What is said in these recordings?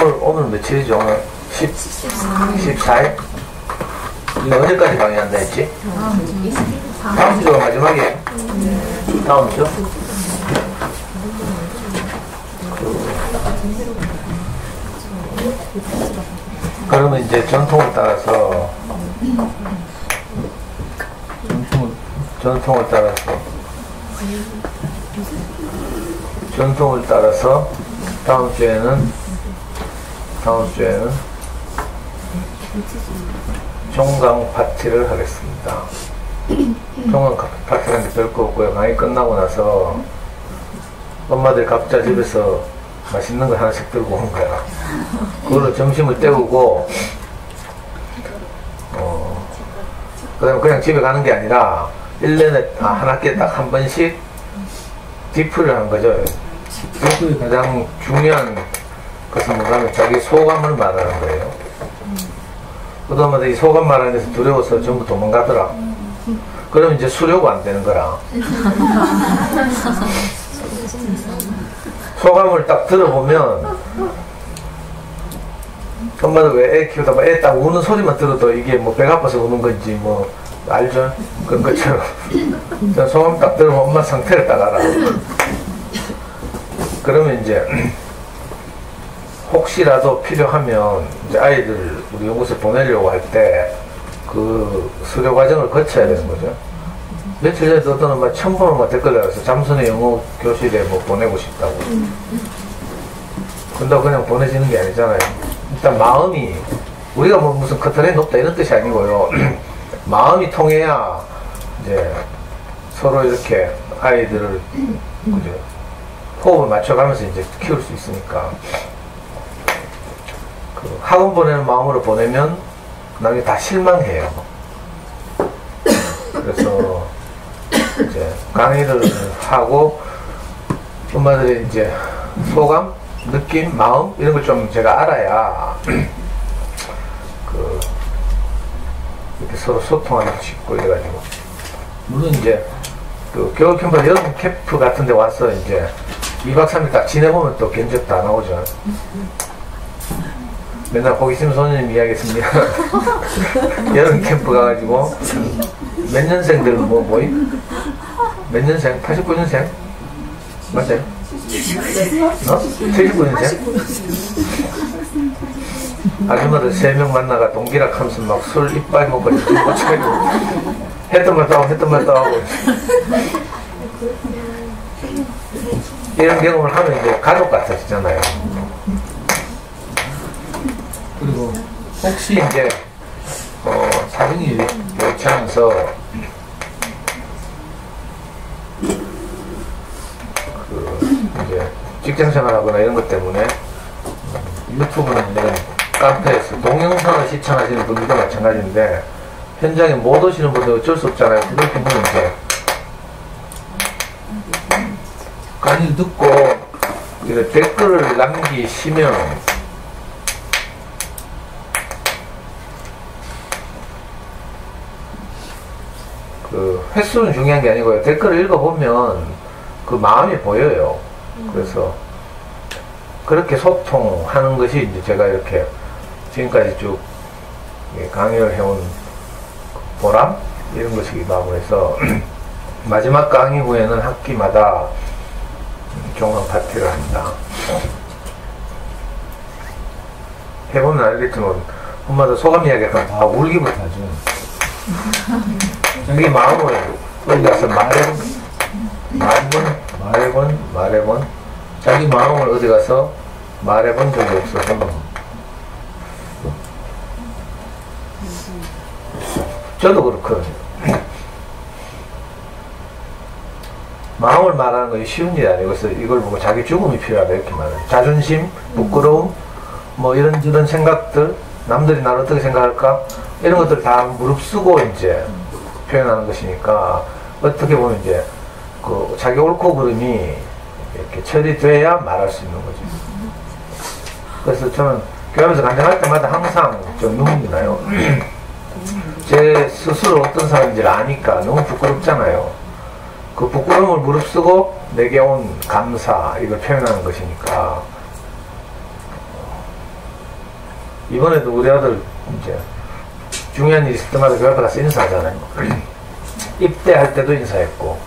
오늘 며칠이죠? 오늘 14일? 이거 언제까지 강의한다 했지? 다음 주가 마지막이에요. 다음 주? 그러면 이제 전통을 따라서 다음 주에는 종강 파티를 하겠습니다. 종강 파티라는 게 별거 없고요. 강의 끝나고 나서 엄마들 각자 집에서 맛있는 거 하나씩 들고 오는 거야. 그걸로 점심을 때우고, 그 다음에 그냥 집에 가는 게 아니라 1년에 한 학기에 딱 한 번씩 디프를 하는 거죠. 디프의 가장 중요한 것은 뭐냐면 자기 소감을 말하는 거예요. 그동안 이 소감 말하는 데서 두려워서 전부 도망가더라. 그러면 이제 수료가 안 되는 거라. 소감을 딱 들어보면 엄마도 왜 애 키우다 애 딱 우는 소리만 들어도 이게 뭐 배가 아파서 우는 건지 뭐 알죠? 그런 것처럼 소감 딱 들어보면 엄마 상태를 딱 알아. 그러면 이제 혹시라도 필요하면 이제 아이들 우리 연구소에 보내려고 할 때 그 수료 과정을 거쳐야 되는 거죠. 며칠 전에 어떤 엄마 1000번을 댓글 달아서 잠수의 영어 교실에 뭐 보내고 싶다고. 근데 그냥 보내지는 게 아니잖아요. 일단 마음이, 우리가 뭐 무슨 커트라인 높다 이런 뜻이 아니고요. 마음이 통해야 이제 서로 이렇게 아이들을 그죠? 호흡을 맞춰가면서 이제 키울 수 있으니까. 그 학원 보내는 마음으로 보내면 나중에 다 실망해요. 그래서 이제 강의를 하고 엄마들의 이제 소감, 느낌, 마음 이런 걸 좀 제가 알아야 그 이렇게 서로 소통하기도 쉽고 이래가지고. 물론 이제 그 겨울 캠프, 여름 캠프 같은 데 와서 이제 2박 3일 딱 지내보면 또 견적 다 나오죠. 맨날 호기심 소년님 이야기했습니다. 여름 캠프 가가지고 몇 년생들 뭐임? 몇 년생? 89년생? 맞아요? 79년생? 아줌마들 3명 만나가 동기락 하면서 막 술 이빨 먹고 못 차리고 했던 말도 하고 이런 경험을 하면 이제 가족 같아지잖아요. 그리고 혹시 이제 사정이 좋지 않아서 이제 직장 생활하거나 이런 것 때문에 유튜브나 이런 카페에서 동영상을 시청하시는 분들도 마찬가지인데 현장에 못 오시는 분들 어쩔 수 없잖아요. 그렇게 보면 이제 강의를 듣고 댓글을 남기시면 그 횟수는 중요한 게 아니고요. 댓글을 읽어보면 그 마음이 보여요. 그래서 그렇게 소통하는 것이 이제 제가 이렇게 지금까지 쭉 강의를 해온 보람? 이런 것이기도 하고 해서 마지막 강의 후에는 학기마다 종강 파티를 합니다. 해보면 알겠지만 엄마도 소감 이야기가 다 울기부터 하죠. 자기 마음을 어디 가서 말해본 자기 마음을 어디 가서 말해본 적이 없어서 저도 그렇거든요. 마음을 말하는 것이 쉬운 일이 아니고 그래서 이걸 보고 자기 죽음이 필요하다 이렇게 말해요. 자존심, 부끄러움 뭐 이런 생각들, 남들이 나를 어떻게 생각할까 이런 것들 다 무릅쓰고 이제 표현하는 것이니까 어떻게 보면 이제 그 자기 옳고 그름이 이렇게 처리돼야 말할 수 있는 거죠. 그래서 저는 교회하면서 간증할 때마다 항상 좀 눈물이 나요. 제 스스로 어떤 사람인지를 아니까 너무 부끄럽잖아요. 그 부끄러움을 무릅쓰고 내게 온 감사 이걸 표현하는 것이니까 이번에도 우리 아들 이제 중요한 일 있을 때마다 교회 앞에 가서 인사하잖아요. 입대할 때도 인사했고,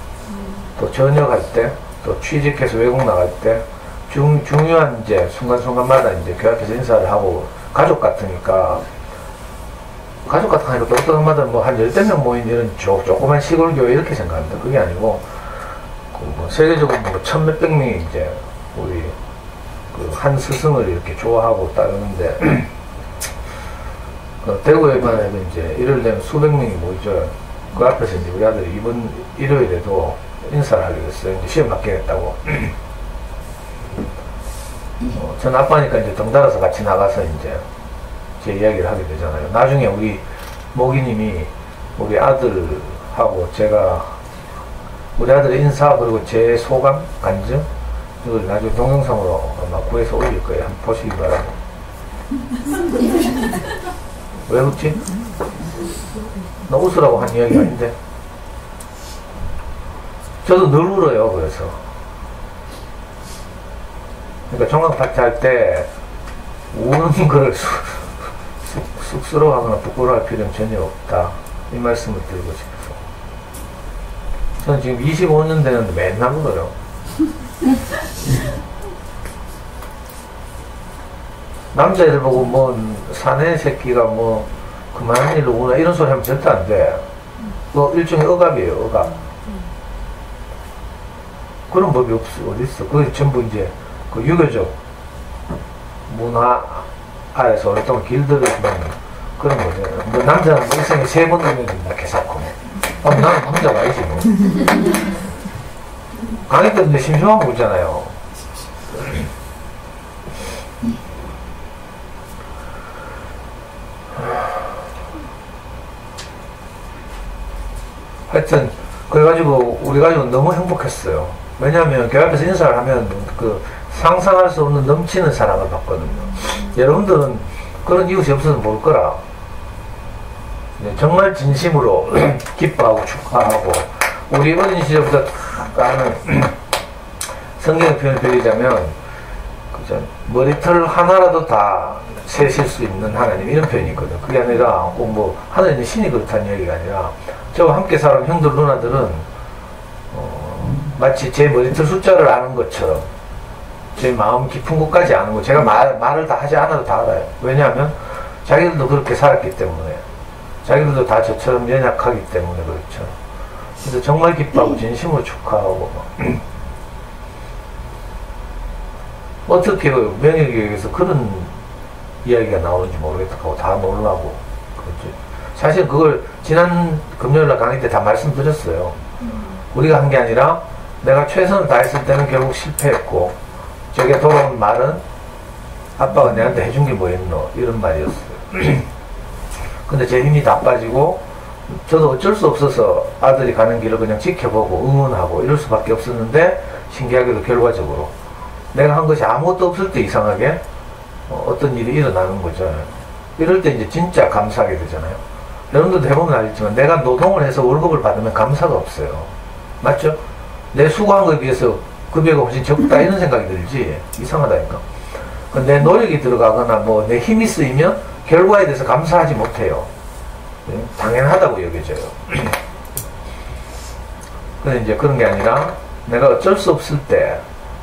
또 전역할 때, 또 취직해서 외국 나갈 때, 중요한 이제 순간순간마다 이제 교회 앞에서 인사를 하고, 가족 같으니까, 가족 같으니까 또 어떤 엄마들 뭐 한 10명 모인 이런 조그만 시골 교회 이렇게 생각합니다. 그게 아니고, 뭐 세계적으로 뭐 1000몇백 명이 이제 우리 그 한 스승을 이렇게 좋아하고 따르는데, 대구에만 해도 이제 일요일 되면 수백 명이 모이죠. 그 앞에서 이제 우리 아들이 이번 일요일에도 인사를 하게 됐어요. 이제 시험 받겠다고. 전 아빠니까 이제 덩달아서 같이 나가서 이제 제 이야기를 하게 되잖아요. 나중에 우리 모기님이 우리 아들하고 제가 우리 아들의 인사 그리고 제 소감, 간증 이걸 나중에 동영상으로 아마 구해서 올릴 거예요. 한번 보시기 바라고. 왜 웃지? 나 웃으라고 한 이야기 아닌데. 저도 늘 울어요. 그래서 그러니까 종강파티 할 때 우는 거를 쑥스러워하거나 부끄러워할 필요는 전혀 없다, 이 말씀을 드리고 싶어서. 저는 지금 25년 되는데 맨날 울어요. 남자애들 보고 뭐 사내 새끼가 뭐 그만한 일로 우나 이런 소리 하면 절대 안 돼. 뭐 일종의 억압이에요, 억압. 그런 법이 어딨어. 그게 전부 이제 그 유교적 문화 아래서 오랫동안 길들여진 그런 거죠. 뭐 남자는 뭐 일생에 3번 되면 된다, 개사코. 나는 남자가 아니지 뭐. 강의 때 근데 심심하고 울잖아요. 하여튼 그래가지고 우리 가족은 너무 행복했어요. 왜냐하면 교회 앞에서 인사를 하면 그 상상할 수 없는 넘치는 사랑을 받거든요. 여러분들은 그런 이웃이 없어서 모를 거라. 정말 진심으로 기뻐하고 축하하고, 우리 어린 시절부터 아는 성경의 표현을 빌리자면 그죠? 머리털 하나라도 다 세실 수 있는 하나님, 이런 표현이 있거든. 그게 아니라 꼭 뭐 하나님의 신이 그렇다는 얘기가 아니라, 저와 함께 살아온 형들 누나들은 마치 제 머리털 숫자를 아는 것처럼 제 마음 깊은 곳까지 아는 거. 제가 말을 다 하지 않아도 다 알아요. 왜냐하면 자기들도 그렇게 살았기 때문에, 자기들도 다 저처럼 연약하기 때문에 그렇죠. 그래서 정말 기뻐하고 진심으로 축하하고 어떻게 명예교육에서 그런 이야기가 나오는지 모르겠다 하고 다 놀라고 그렇죠. 사실 그걸 지난 금요일날 강의 때 다 말씀드렸어요. 우리가 한 게 아니라 내가 최선을 다했을 때는 결국 실패했고, 저게 돌아온 말은 아빠가 내한테 해준 게 뭐였노, 이런 말이었어요. 근데 제 힘이 다 빠지고 저도 어쩔 수 없어서 아들이 가는 길을 그냥 지켜보고 응원하고 이럴 수밖에 없었는데, 신기하게도 결과적으로 내가 한 것이 아무것도 없을 때 이상하게 어떤 일이 일어나는 거죠. 이럴 때 이제 진짜 감사하게 되잖아요. 여러분들도 해보면 알겠지만 내가 노동을 해서 월급을 받으면 감사가 없어요. 맞죠? 내 수고한 거에 비해서 급여가 훨씬 적다, 이런 생각이 들지. 이상하다니까. 내 노력이 들어가거나 뭐 내 힘이 쓰이면 결과에 대해서 감사하지 못해요. 당연하다고 여겨져요. 근데 이제 그런 게 아니라 내가 어쩔 수 없을 때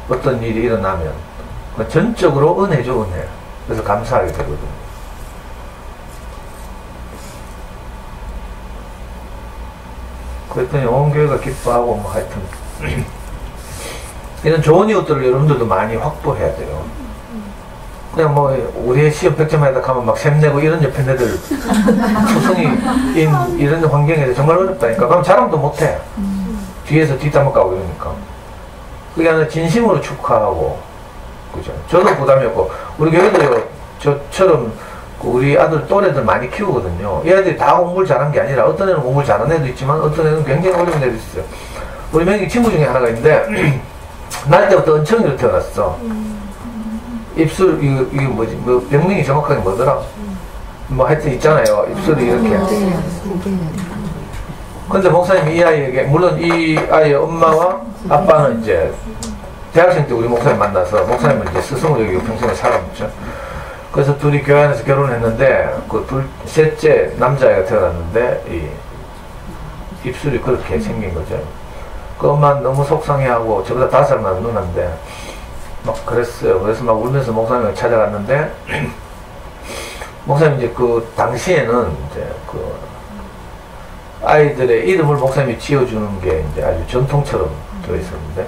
어떤 일이 일어나면 전적으로 은혜죠, 은혜. 그래서 감사하게 되거든요. 그랬더니 온 교회가 기뻐하고 뭐 하여튼 이런 좋은 이웃들을 여러분들도 많이 확보해야 돼요. 그냥 뭐 우리의 시험 100점에다 가면 막 샘내고 이런 옆에 애들 초성이인 이런 환경에서 정말 어렵다니까. 그럼 자랑도 못해. 뒤에서 뒷담화 까고 이러니까. 그게 아니라 진심으로 축하하고, 그죠? 저도 부담이 없고, 우리 교회도요, 저처럼 우리 아들 또래들 많이 키우거든요. 이 아이들이 다 공부를 잘한 게 아니라 어떤 애는 공부를 잘하는 애도 있지만 어떤 애는 굉장히 어려운 애도 있어요. 우리 명희 친구 중에 하나가 있는데 날 때부터 은청이로 태어났어. 입술 이게 뭐지? 뭐 병명이 정확하게 뭐더라? 뭐 하여튼 있잖아요. 입술이 이렇게. 근데 목사님이 이 아이에게, 물론 이 아이의 엄마와 아빠는 이제 대학생 때 우리 목사님 만나서 목사님은 이제 스승으로 여기고 평생을 살았죠. 그래서 둘이 교회 안에서 결혼했는데 그 셋째 남자애가 태어났는데 이 입술이 그렇게 생긴 거죠. 그 엄마는 너무 속상해하고 저보다 5살 많은 누나인데 막 그랬어요. 그래서 막 울면서 목사님을 찾아갔는데 목사님 이제 그 당시에는 이제 그 아이들의 이름을 목사님이 지어주는 게 이제 아주 전통처럼 되어 있었는데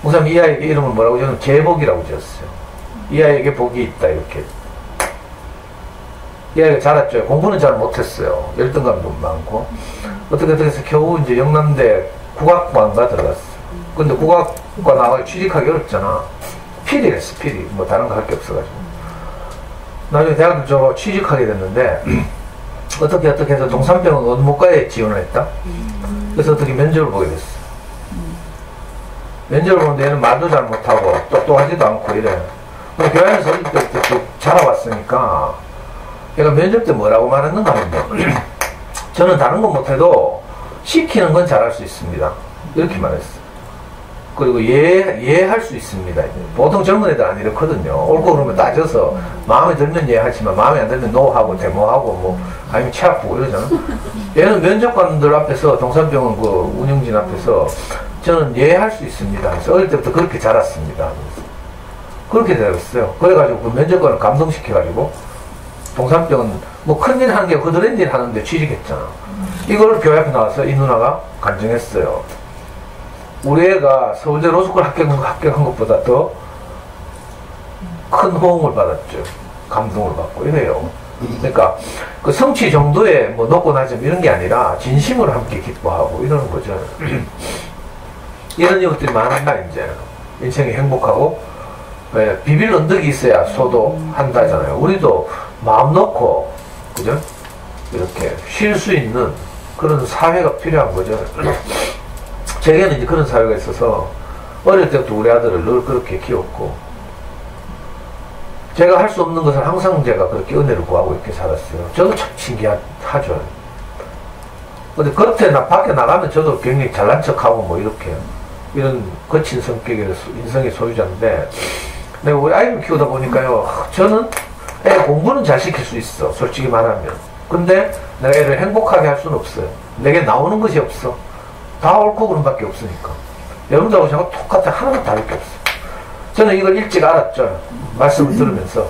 목사님이 이 아이에게 이름을 뭐라고 저는 제복이라고 지었어요. 이 아이에게 복이 있다 이렇게. 이 아이가 자랐죠. 공부는 잘 못했어요. 열등감도 많고 어떻게 해서 겨우 이제 영남대 국악과가 들어갔어. 근데 국악과 나와서 취직하기 어렵잖아. 필이랬어. 필이 뭐 다른 거 할 게 없어가지고 나중에 대학교 저 취직하게 됐는데 어떻게 해서 동산병원 원무과에 지원을 했다. 그래서 어떻게 면접을 보게 됐어. 면접을 보는데 얘는 말도 잘 못하고 똑똑하지도 않고 이래. 교회 안에서 어릴 때부터 자라왔으니까 얘가 면접 때 뭐라고 말했는가 하면 저는 다른 건 못해도 시키는 건 잘할 수 있습니다. 이렇게 말했어. 그리고 이해할 수 있습니다. 보통 젊은 애들 안 이렇거든요. 옳고 그러면 따져서 마음에 들면 이해하지만 마음에 안 들면 노하고 데모하고 뭐 아니면 치 아프고 이러잖아. 얘는 면접관들 앞에서 동산병원 그 운영진 앞에서 저는 이해할 수 있습니다. 그래서 어릴 때부터 그렇게 자랐습니다. 그렇게 되었어요. 그래가지고 그 면접관을 감동시켜가지고 동산병원 뭐 큰일 하는 게 그들의 일 하는데 취직했잖아. 이걸 교회 앞에 나와서 이 누나가 간증했어요. 우리 애가 서울대 로스쿨 합격한 것보다 더 큰 호응을 받았죠. 감동을 받고 이래요. 그러니까 그 성취 정도의 뭐 높고 낮음 이런 게 아니라 진심으로 함께 기뻐하고 이러는 거죠. 이런 이것들이 많은가 이제 인생이 행복하고 왜 비빌 언덕이 있어야 소도한다잖아요. 우리도 마음 놓고 그죠? 이렇게 쉴 수 있는 그런 사회가 필요한 거죠. 제게는 이제 그런 사회가 있어서 어릴 때부터 우리 아들을 늘 그렇게 키웠고 제가 할 수 없는 것을 항상 제가 그렇게 은혜를 구하고 이렇게 살았어요. 저도 참 신기하죠. 근데 겉에 밖에 나가면 저도 굉장히 잘난 척하고 뭐 이렇게 이런 거친 성격의 인성의 소유자인데 내가 우리 아이를 키우다 보니까요, 저는 애 공부는 잘 시킬 수 있어, 솔직히 말하면. 근데 내가 애를 행복하게 할 수는 없어요. 내게 나오는 것이 없어. 다 옳고 그름 밖에 없으니까. 여러분들하고 제가 똑같아. 하나도 다를 게 없어. 저는 이걸 일찍 알았죠. 말씀을 들으면서.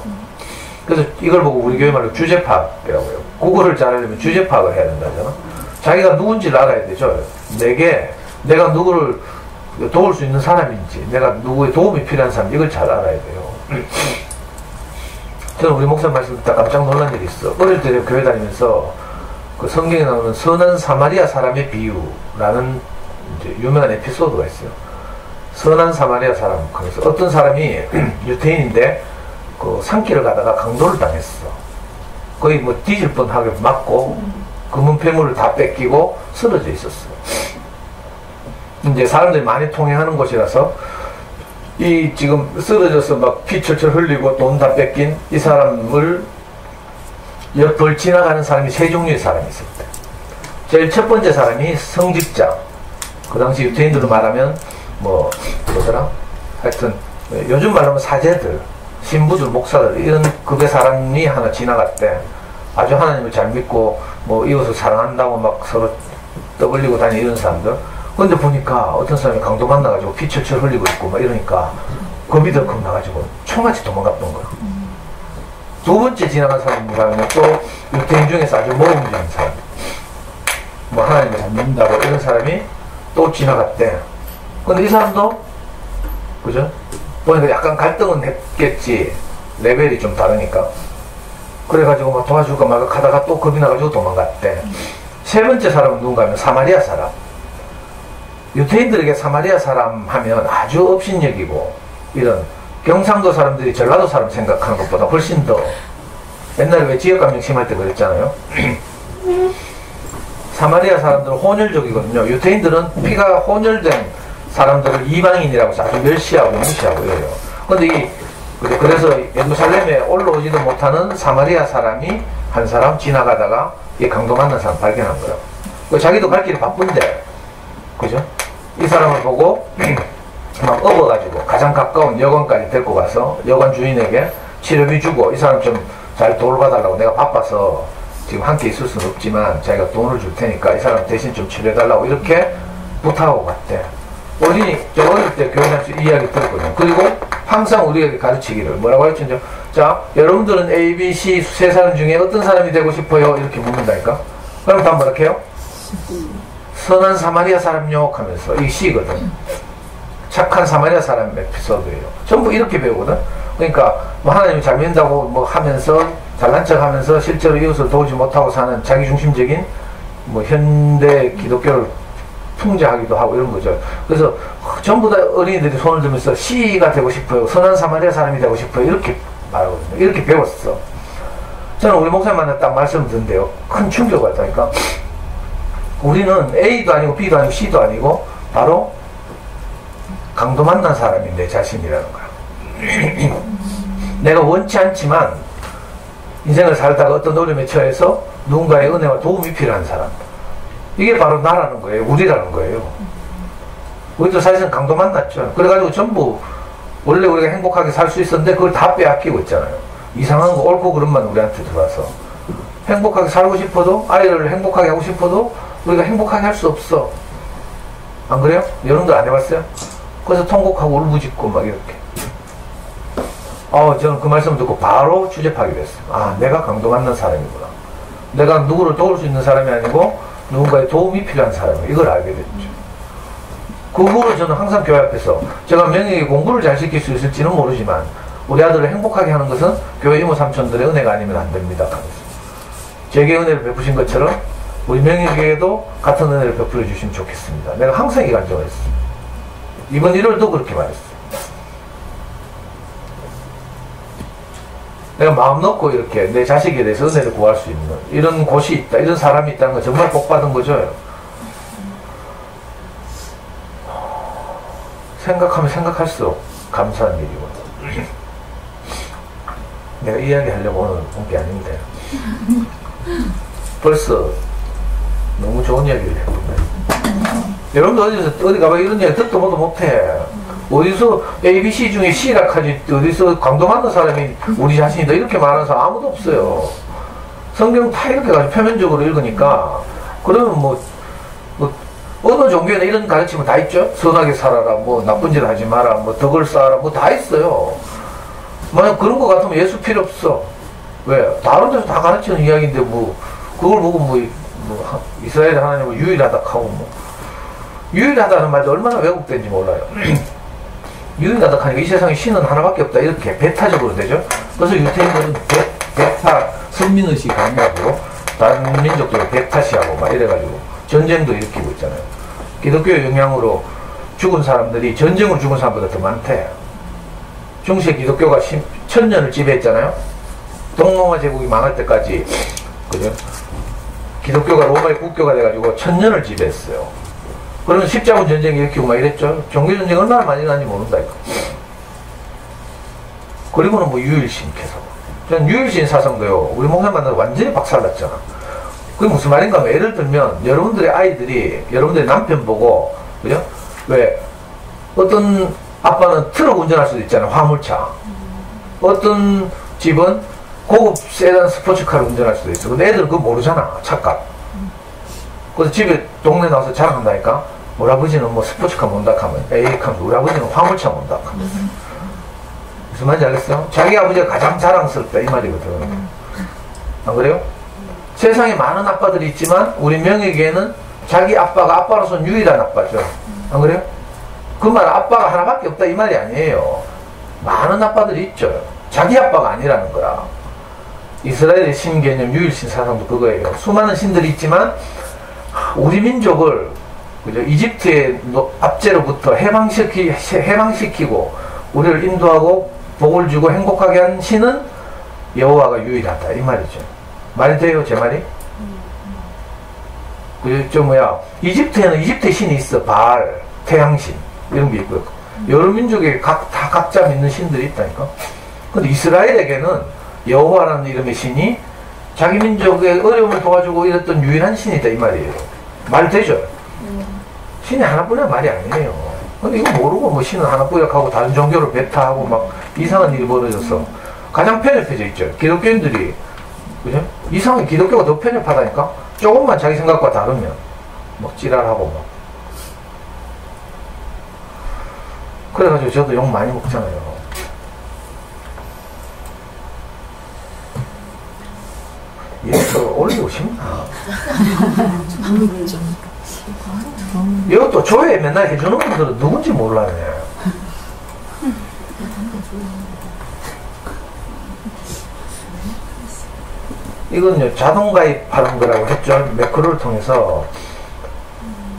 그래서 이걸 보고 우리 교회 말로 주제 파악이라고 해요. 국어를 잘하려면 주제 파악을 해야 된다잖아. 자기가 누군지를 알아야 되죠. 내가 누구를 도울 수 있는 사람인지, 내가 누구의 도움이 필요한 사람, 이걸 잘 알아야 돼요. 저는 우리 목사님 말씀 듣다 깜짝 놀란 일이 있어. 어릴 때 교회 다니면서 그 성경에 나오는 선한 사마리아 사람의 비유라는 이제 유명한 에피소드가 있어요. 선한 사마리아 사람. 그래서 어떤 사람이 유태인인데 그 산길을 가다가 강도를 당했어. 거의 뭐 뒤질 뻔하게 맞고 금은 폐물을 다 뺏기고 쓰러져 있었어. 이제 사람들이 많이 통행하는 곳이라서 이 지금 쓰러져서 막 피 철철 흘리고 돈 다 뺏긴 이 사람을 옆을 지나가는 사람이 세 종류의 사람이 있었대. 제일 첫 번째 사람이 성직자. 그 당시 유태인들로 말하면 뭐 뭐더라? 하여튼 요즘 말하면 사제들, 신부들, 목사들 이런 급의 사람이 하나 지나갔대. 아주 하나님을 잘 믿고 뭐 이웃을 사랑한다고 막 서로 떠벌리고 다니는 이런 사람들. 근데 보니까 어떤 사람이 강도 만나가지고 피 철철 흘리고 있고 막 이러니까 겁이 덜컥 나가지고 총같이 도망갔던 거야. 두 번째 지나간 사람이라면 또 유태인 중에서 아주 모범적인 사람, 뭐 하나님을 잘 믿는다고 이런 사람이 또 지나갔대. 근데 이 사람도 그죠? 보니까 약간 갈등은 했겠지. 레벨이 좀 다르니까. 그래가지고 막 도와줄까 말까 하다가 또 겁이 나가지고 도망갔대. 세 번째 사람은 누군가 하면 사마리아 사람. 유태인들에게 사마리아 사람 하면 아주 업신여기고 이런 경상도 사람들이 전라도 사람 생각하는 것보다 훨씬 더, 옛날에 왜 지역감정 심할 때 그랬잖아요. 사마리아 사람들은 혼혈족이거든요. 유태인들은 피가 혼혈된 사람들을 이방인이라고 아주 멸시하고 무시하고 이래요. 근데 그래서 예루살렘에 올라오지도 못하는 사마리아 사람이 한 사람 지나가다가 이 강도 만난 사람 발견한 거예요. 자기도 갈 길이 바쁜데, 그죠? 이 사람을 보고 막 업어가지고 가장 가까운 여관까지 데리고 가서 여관 주인에게 치료비 주고 이 사람 좀 잘 돌봐달라고 내가 바빠서 지금 함께 있을 수는 없지만 자기가 돈을 줄 테니까 이 사람 대신 좀 치료해달라고 이렇게 부탁하고 갔대. 어린이, 저 어릴 때 교회 다니면서 이 이야기 들었거든요. 그리고 항상 우리에게 가르치기를 뭐라고 했죠? 자, 여러분들은 A, B, C 세 사람 중에 어떤 사람이 되고 싶어요? 이렇게 묻는다니까? 그럼 다 뭐라 해요? 선한 사마리아 사람요 하면서 이게 C거든. 착한 사마리아 사람 에피소드예요. 전부 이렇게 배우거든. 그러니까 뭐 하나님이 잘 믿는다고 뭐 하면서 잘난 척 하면서 실제로 이웃을 도우지 못하고 사는 자기중심적인 뭐 현대 기독교를 풍자하기도 하고 이런 거죠. 그래서 전부 다 어린이들이 손을 들면서 C가 되고 싶어요. 선한 사마리아 사람이 되고 싶어요. 이렇게 말하거든요. 이렇게 배웠어. 저는 우리 목사님 만나 딱 말씀 듣는데요. 큰 충격을 받다니까. 우리는 A도 아니고 B도 아니고 C도 아니고 바로 강도 만난 사람이 내 자신이라는 거야. 내가 원치 않지만 인생을 살다가 어떤 어려움에 처해서 누군가의 은혜와 도움이 필요한 사람. 이게 바로 나라는 거예요. 우리라는 거예요. 우리도 사실은 강도 만났죠. 그래가지고 전부 원래 우리가 행복하게 살 수 있었는데 그걸 다 빼앗기고 있잖아요. 이상한 거 옳고 그름만 우리한테 들어와서 행복하게 살고 싶어도 아이를 행복하게 하고 싶어도 우리가 행복하게 할 수 없어. 안 그래요? 여러분들 안 해봤어요? 그래서 통곡하고 울부짖고 막 이렇게. 저는 그 말씀 듣고 바로 추적하게 됐어요. 아, 내가 강도 만난 사람이구나. 내가 누구를 도울 수 있는 사람이 아니고 누군가의 도움이 필요한 사람이에요. 이걸 알게 됐죠. 그 후로 저는 항상 교회 앞에서 제가 명예에게 공부를 잘 시킬 수 있을지는 모르지만 우리 아들을 행복하게 하는 것은 교회 이모 삼촌들의 은혜가 아니면 안 됩니다. 제게 은혜를 베푸신 것처럼 우리 명예에게도 같은 은혜를 베풀어 주시면 좋겠습니다. 내가 항상 이 간증을 했어요. 이번 1월도 그렇게 말했어요. 내가 마음 놓고 이렇게 내 자식에 대해서 은혜를 구할 수 있는 이런 곳이 있다, 이런 사람이 있다는 건 정말 복 받은 거죠. 생각하면 생각할수록 감사한 일이고. 내가 이야기 하려고 오늘 온 게 아닌데 벌써 너무 좋은 이야기를 했는데 여러분도 어디 가봐 이런 이야기 듣도 보도 못해. 어디서 A, B, C 중에 C라 하지 어디서 강도 만난 사람이 우리 자신이다 이렇게 말하는 사람 아무도 없어요. 성경 다 이렇게 가지고 표면적으로 읽으니까 그러면 뭐 어느 종교에는 이런 가르침은 다 있죠. 선하게 살아라, 뭐 나쁜 짓 하지 마라, 뭐 덕을 쌓아라, 뭐 다 있어요. 만약 그런 거 같으면 예수 필요 없어. 왜? 다른 데서 다 가르치는 이야기인데 뭐 그걸 보고 뭐 이스라엘 하나님은 유일하다 하고 뭐 유일하다는 말도 얼마나 왜곡된지 몰라요. 유일하다 하니까 이 세상에 신은 하나밖에 없다 이렇게 배타적으로 되죠. 그래서 유태인들은 배타 선민의식이 강하고 다른 민족들은 배타시하고 막 이래가지고 전쟁도 일으키고 있잖아요. 기독교의 영향으로 죽은 사람들이 전쟁으로 죽은 사람보다 더 많대. 중세 기독교가 1000년을 지배했잖아요. 동로마 제국이 망할 때까지 그죠? 기독교가 로마의 국교가 돼가지고 1000년을 지배했어요. 그러면 십자군 전쟁 일으키고 막 이랬죠. 종교전쟁 얼마나 많이 나는지 모른다니까. 그리고는 뭐 유일신께서. 전 유일신 사상도요, 우리 목사님 만나서 완전히 박살났잖아. 그게 무슨 말인가 하면 예를 들면 여러분들의 아이들이 여러분들의 남편 보고 그죠? 왜 어떤 아빠는 트럭 운전할 수도 있잖아요. 화물차. 어떤 집은 고급 세단 스포츠카를 운전할 수도 있어. 근데 애들은 그거 모르잖아. 착각. 그래서 집에 동네 나와서 자랑한다니까. 우리 아버지는 뭐 스포츠카 몬다 하면 에이 하면 우리 아버지는 화물차 몬다 하면 무슨 말인지 알겠어요? 자기 아버지가 가장 자랑스럽다 이 말이거든. 안 그래요? 세상에 많은 아빠들이 있지만 우리 명예에게는 자기 아빠가 아빠로서는 유일한 아빠죠. 안 그래요? 그 말 아빠가 하나밖에 없다 이 말이 아니에요. 많은 아빠들이 있죠. 자기 아빠가 아니라는 거야. 이스라엘의 신개념 유일신 사상도 그거예요. 수많은 신들이 있지만 우리 민족을 그죠? 이집트의 압제로부터 해방시키고 우리를 인도하고 복을 주고 행복하게 한 신은 여호와가 유일하다 이 말이죠. 말이 돼요 제 말이? 그죠? 이집트에는 이집트의 신이 있어. 바알, 태양신 이런 게 있고요. 여러 민족에 다 각자 믿는 신들이 있다니까. 근데 이스라엘에게는 여호와라는 이름의 신이 자기 민족의 어려움을 도와주고 이랬던 유일한 신이다 이 말이에요. 말 되죠? 신이 하나뿐이란 말이 아니에요. 근데 이거 모르고 뭐 신은 하나뿐이라고 하고 다른 종교를 배타하고 막 이상한 일이 벌어져서 가장 편협해져 있죠. 기독교인들이, 그죠? 이상하게 기독교가 더 편협하다니까? 조금만 자기 생각과 다르면, 막 찌랄하고 막. 그래가지고 저도 욕 많이 먹잖아요. 이것도 올리고 싶나? 이것도 조회 맨날 해주는 분들은 누군지 몰라요. 이건요, 자동가입하는 거라고 했죠. 매크로를 통해서.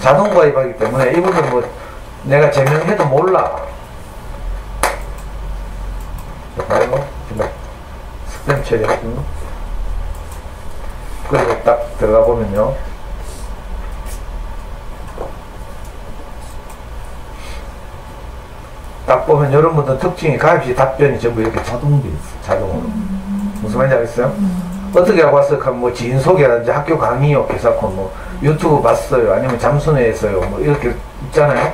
자동가입하기 때문에 이분들은 뭐, 내가 제명해도 몰라. 아이고, 스팸 처리하고. 그리고 딱 들어가 보면요. 딱 보면 여러분들 특징이 가입시 답변이 전부 이렇게 자동돼 있어요. 자동으로. 무슨 말인지 알겠어요? 어떻게 하고 왔어요? 뭐 지인 소개라든지 학교 강의요, 개사콘, 뭐 유튜브 봤어요. 아니면 잠수내에서요. 뭐 이렇게 있잖아요.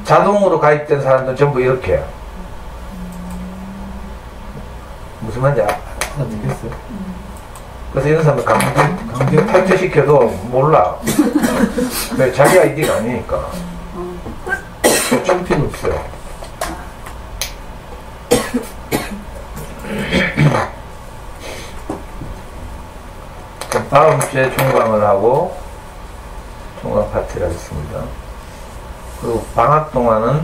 자동으로 가입된 사람들은 전부 이렇게. 무슨 말인지 알겠어요? 그래서 이런 사람들 강제 탈퇴시켜도 몰라. 왜? 자기 아이디가 아니니까. 점핑 없어요. 다음 주에 종강을 하고 종강 파티를 하겠습니다. 그리고 방학 동안은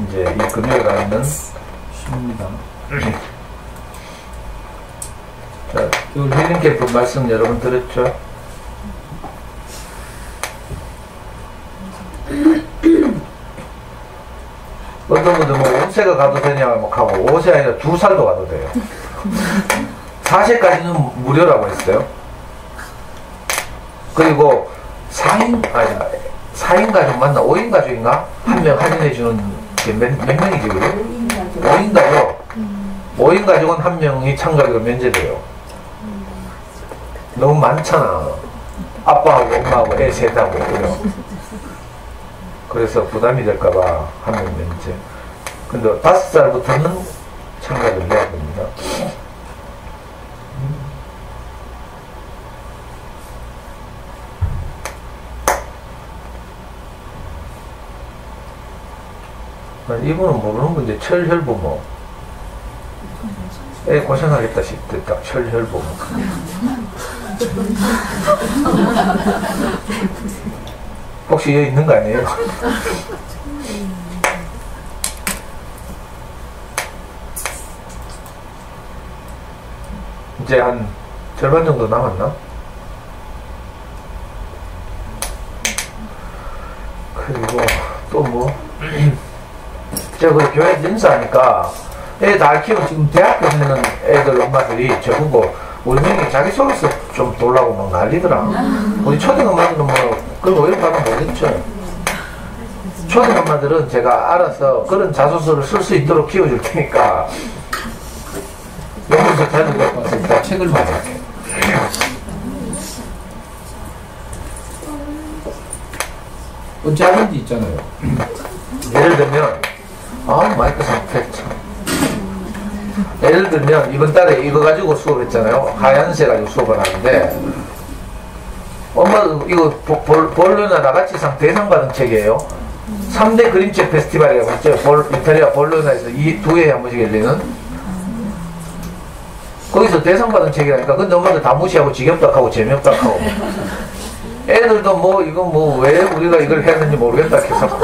이제 이 금요일 가는 쉽니다. 자, 겨울 힐링 캠프 말씀 여러분 들었죠? 어떤 분들 뭐 5세가 가도 되냐고 막 하고 5세 아니라 2살도 가도 돼요. 4세까지는 무료라고 했어요. 그리고 4인 가족 맞나? 5인 가족인가? 한 명 할인해주는 게 몇 명이지, 그게? 5인 가족. 5인 가족은 한 명이 참가비가 면제돼요. 너무 많잖아. 아빠하고 엄마하고 애 셋하고, 그죠? 그래서 부담이 될까봐 한 명 면제. 근데 5살부터는 참가를 해야 됩니다. 이분은 모르는 건데 철혈부모. 애 고생하겠다 싶을 때 딱 철혈부모. 혹시 여기 있는 거 아니에요? 이제 한 절반 정도 남았나? 그리고 또 뭐 제가 그 교회 인사하니까 애 다 키우고 지금 대학교 다니는 애들 엄마들이 저보고 우리 명이 자기소개서 좀 돌라고 막 난리더라. 우리 초등 엄마들은 뭐 그런 거 이런 거 하면 모르겠죠. 초등 엄마들은 제가 알아서 그런 자소서를 쓸 수 있도록 키워줄 테니까 여기서 자주 갖고 와서 다 책을 봐요. 짤린지 있잖아요. 예를 들면 마이크 상태 참. 예를 들면 이번 달에 이거 가지고 수업했잖아요. 하얀색 가지고 수업을 하는데 엄마 이거 볼로나 나가치상 대상 받은 책이에요. 3대 그림책 페스티벌이라고 있죠. 이탈리아 볼로나에서 이 2회에 한 번씩 열리는 거기서 대상 받은 책이라니까. 근데 엄마들 다 무시하고 지겹다 하고 재미없다 하고 애들도 뭐 이거 뭐 왜 우리가 이걸 해야 하는지 모르겠다 해서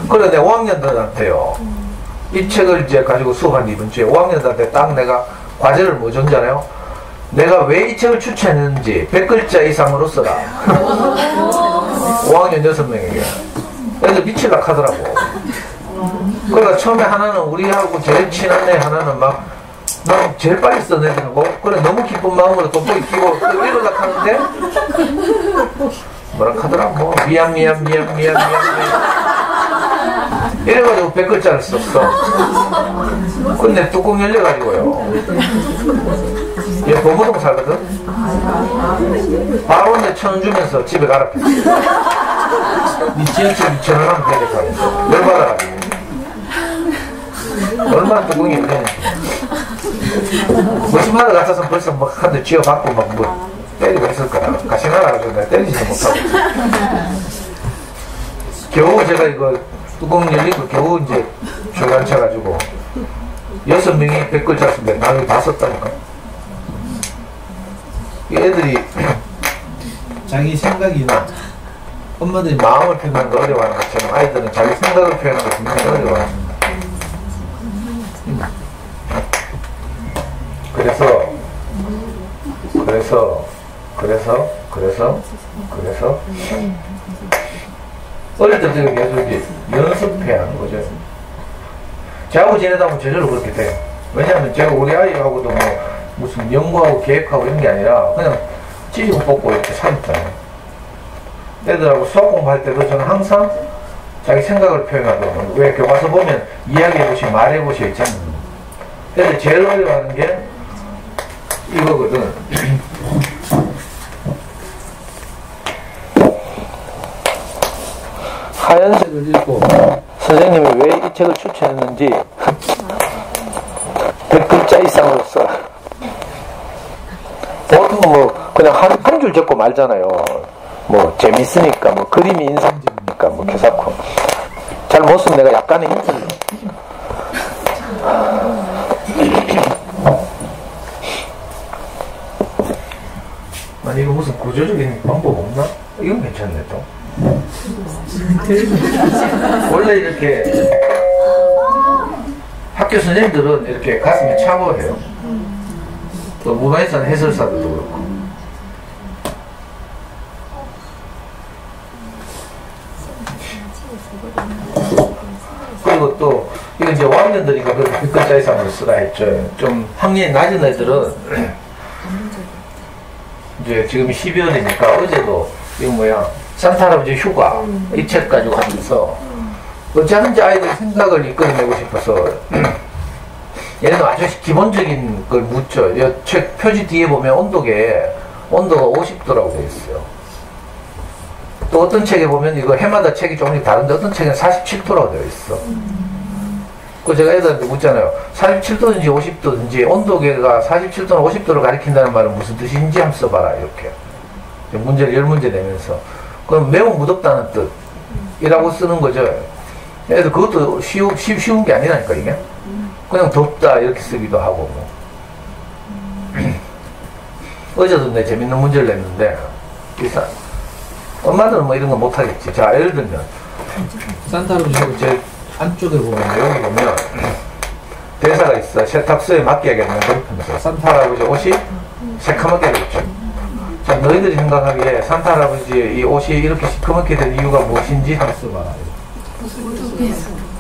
그래 내가 5학년들한테요 이 책을 이제 가지고 수업한 이번 주에 5학년들한테 딱 내가 과제를 뭐 줬잖아요. 내가 왜 이 책을 추천했는지 100글자 이상으로 써라. 5학년 6명에게. 애들 미칠라 하더라고. 그러니까 처음에 하나는 우리하고 제일 친한 애 하나는 막 난 제일 빨리 써내더라고. 그래 너무 기쁜 마음으로 돋보기 끼고 이러려 하는데 뭐라 하더라. 뭐 미안 이래가지고 100글자를 썼어. 근데 뚜껑 열려가지고요. 얘 범어동 살거든. 바로 내 1,000원 주면서 집에 가라. 니 지하철 2,000원 하면 되겠다. 열받아가지고. 얼마나 뚜껑이 열리는지. 머신마다 같아서 벌써 막 한 대 쥐어받고 막 뭐 때리고 있을 거야. 가시나라 가지고 내가 때리지도 못하고. 겨우 제가 이거 뚜껑 열리고 겨우 이제 주간 쳐가지고 6명이 100글자 쓰는데 나는 다 썼다니까. 이 애들이 자기 생각이나 엄마들이 마음을 표현하는 거 어려워하는 것처럼 아이들은 자기 생각을 표현하는 거 굉장히 어려워요. 그래서 어릴 때부터 계속 이제 연습해야 하는 거죠. 저하고 지내다 보면 저절로 그렇게 돼요. 왜냐하면 제가 우리 아이하고도 뭐 무슨 연구하고 계획하고 이런 게 아니라 그냥 찌지고 뽑고 이렇게 살잖아요. 애들하고 수학 공부할 때도 저는 항상 자기 생각을 표현하거든요. 왜 교과서 보면 이야기해보시 말해보시 있잖아요. 애들 제일 어려워하는 게 이거거든. 하얀 책을 읽고 선생님이 왜 이 책을 추천했는지 100글자 이상으로 써. 보통 뭐 그냥 한 줄 적고 말잖아요. 뭐 재밌으니까, 뭐 그림이 인상적이니까, 뭐 교사코. 잘 못 쓰면 내가 약간의 힌트를. 아니 이거 무슨 구조적인 방법 없나? 이건 괜찮네 또. 원래 이렇게 학교 선생님들은 이렇게 가슴이 차고해요. 또 문화유산 해설사들도 그렇고. 그리고 또 이거 이제 5학년들이니까 그 100글자 이상으로 쓰라 했죠. 좀 학년이 낮은 애들은 이제 지금 12월이니까 어제도 이거 뭐야 산타 할아버지 휴가 이 책 가지고 하면서 어쩌든지 아이들 생각을 이끌어내고 싶어서 얘는 아주 기본적인 걸 묻죠. 이 책 표지 뒤에 보면 온도가 50도라고 되어 있어요. 또 어떤 책에 보면 이거 해마다 책이 조금씩 다른데 어떤 책은 47도라고 되어 있어. 그 제가 애들한테 묻잖아요. 47도든지 50도든지 온도계가 47도나 50도를 가리킨다는 말은 무슨 뜻인지 한번 써봐라 이렇게. 문제를 10문제 내면서. 그럼 매우 무덥다는 뜻이라고 쓰는 거죠. 애들 그것도 쉬운 게 아니라니까 이게. 그냥 덥다 이렇게 쓰기도 하고 뭐. 어제도 내 재밌는 문제를 냈는데 엄마들은 뭐 이런 거 못하겠지. 자 예를 들면 산타 할아버지하고 제 안쪽에 보면 여기 보면 대사가 있어. 세탁소에 맡겨야겠는 그렇다면서 산타 할아버지 옷이 새카맣게 되었죠. 자 너희들이 생각하기에 산타 할아버지의 이 옷이 이렇게 시커멓게 된 이유가 무엇인지 한번 써봐라.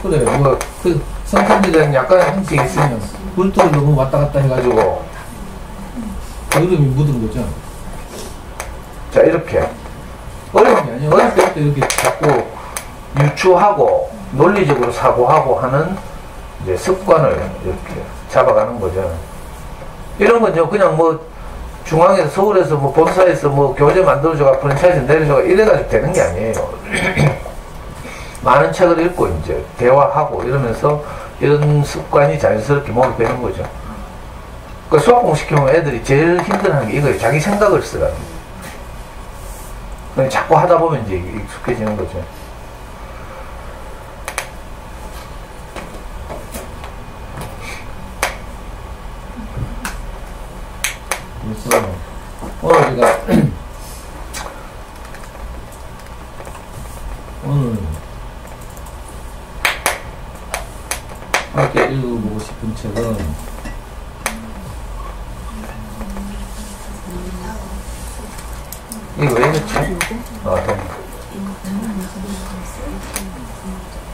그래 뭐 그 성탄절에는 약간의 형식이 있으면 물통을 너무 왔다 갔다 해가지고 여름이 묻은 거죠. 자 이렇게 어려운 게 아니에요. 어릴 때부터 이렇게 자꾸 유추하고 논리적으로 사고하고 하는 이제 습관을 이렇게 잡아가는 거죠. 이런 건요 그냥 뭐 중앙에서 서울에서 뭐 본사에서 뭐 교재 만들어줘가 프랜차이즈 내려줘가 이래가지고 되는 게 아니에요. 많은 책을 읽고 이제 대화하고 이러면서 이런 습관이 자연스럽게 몸에 배는 거죠. 그 수학 공부 시키면 애들이 제일 힘들어하는 게 이거예요. 자기 생각을 쓰라는 거예요. 자꾸 하다 보면 이제 익숙해지는 거죠. 오늘 제가 오늘 함께 읽어보고 싶은 책은 이거 왜 이렇지?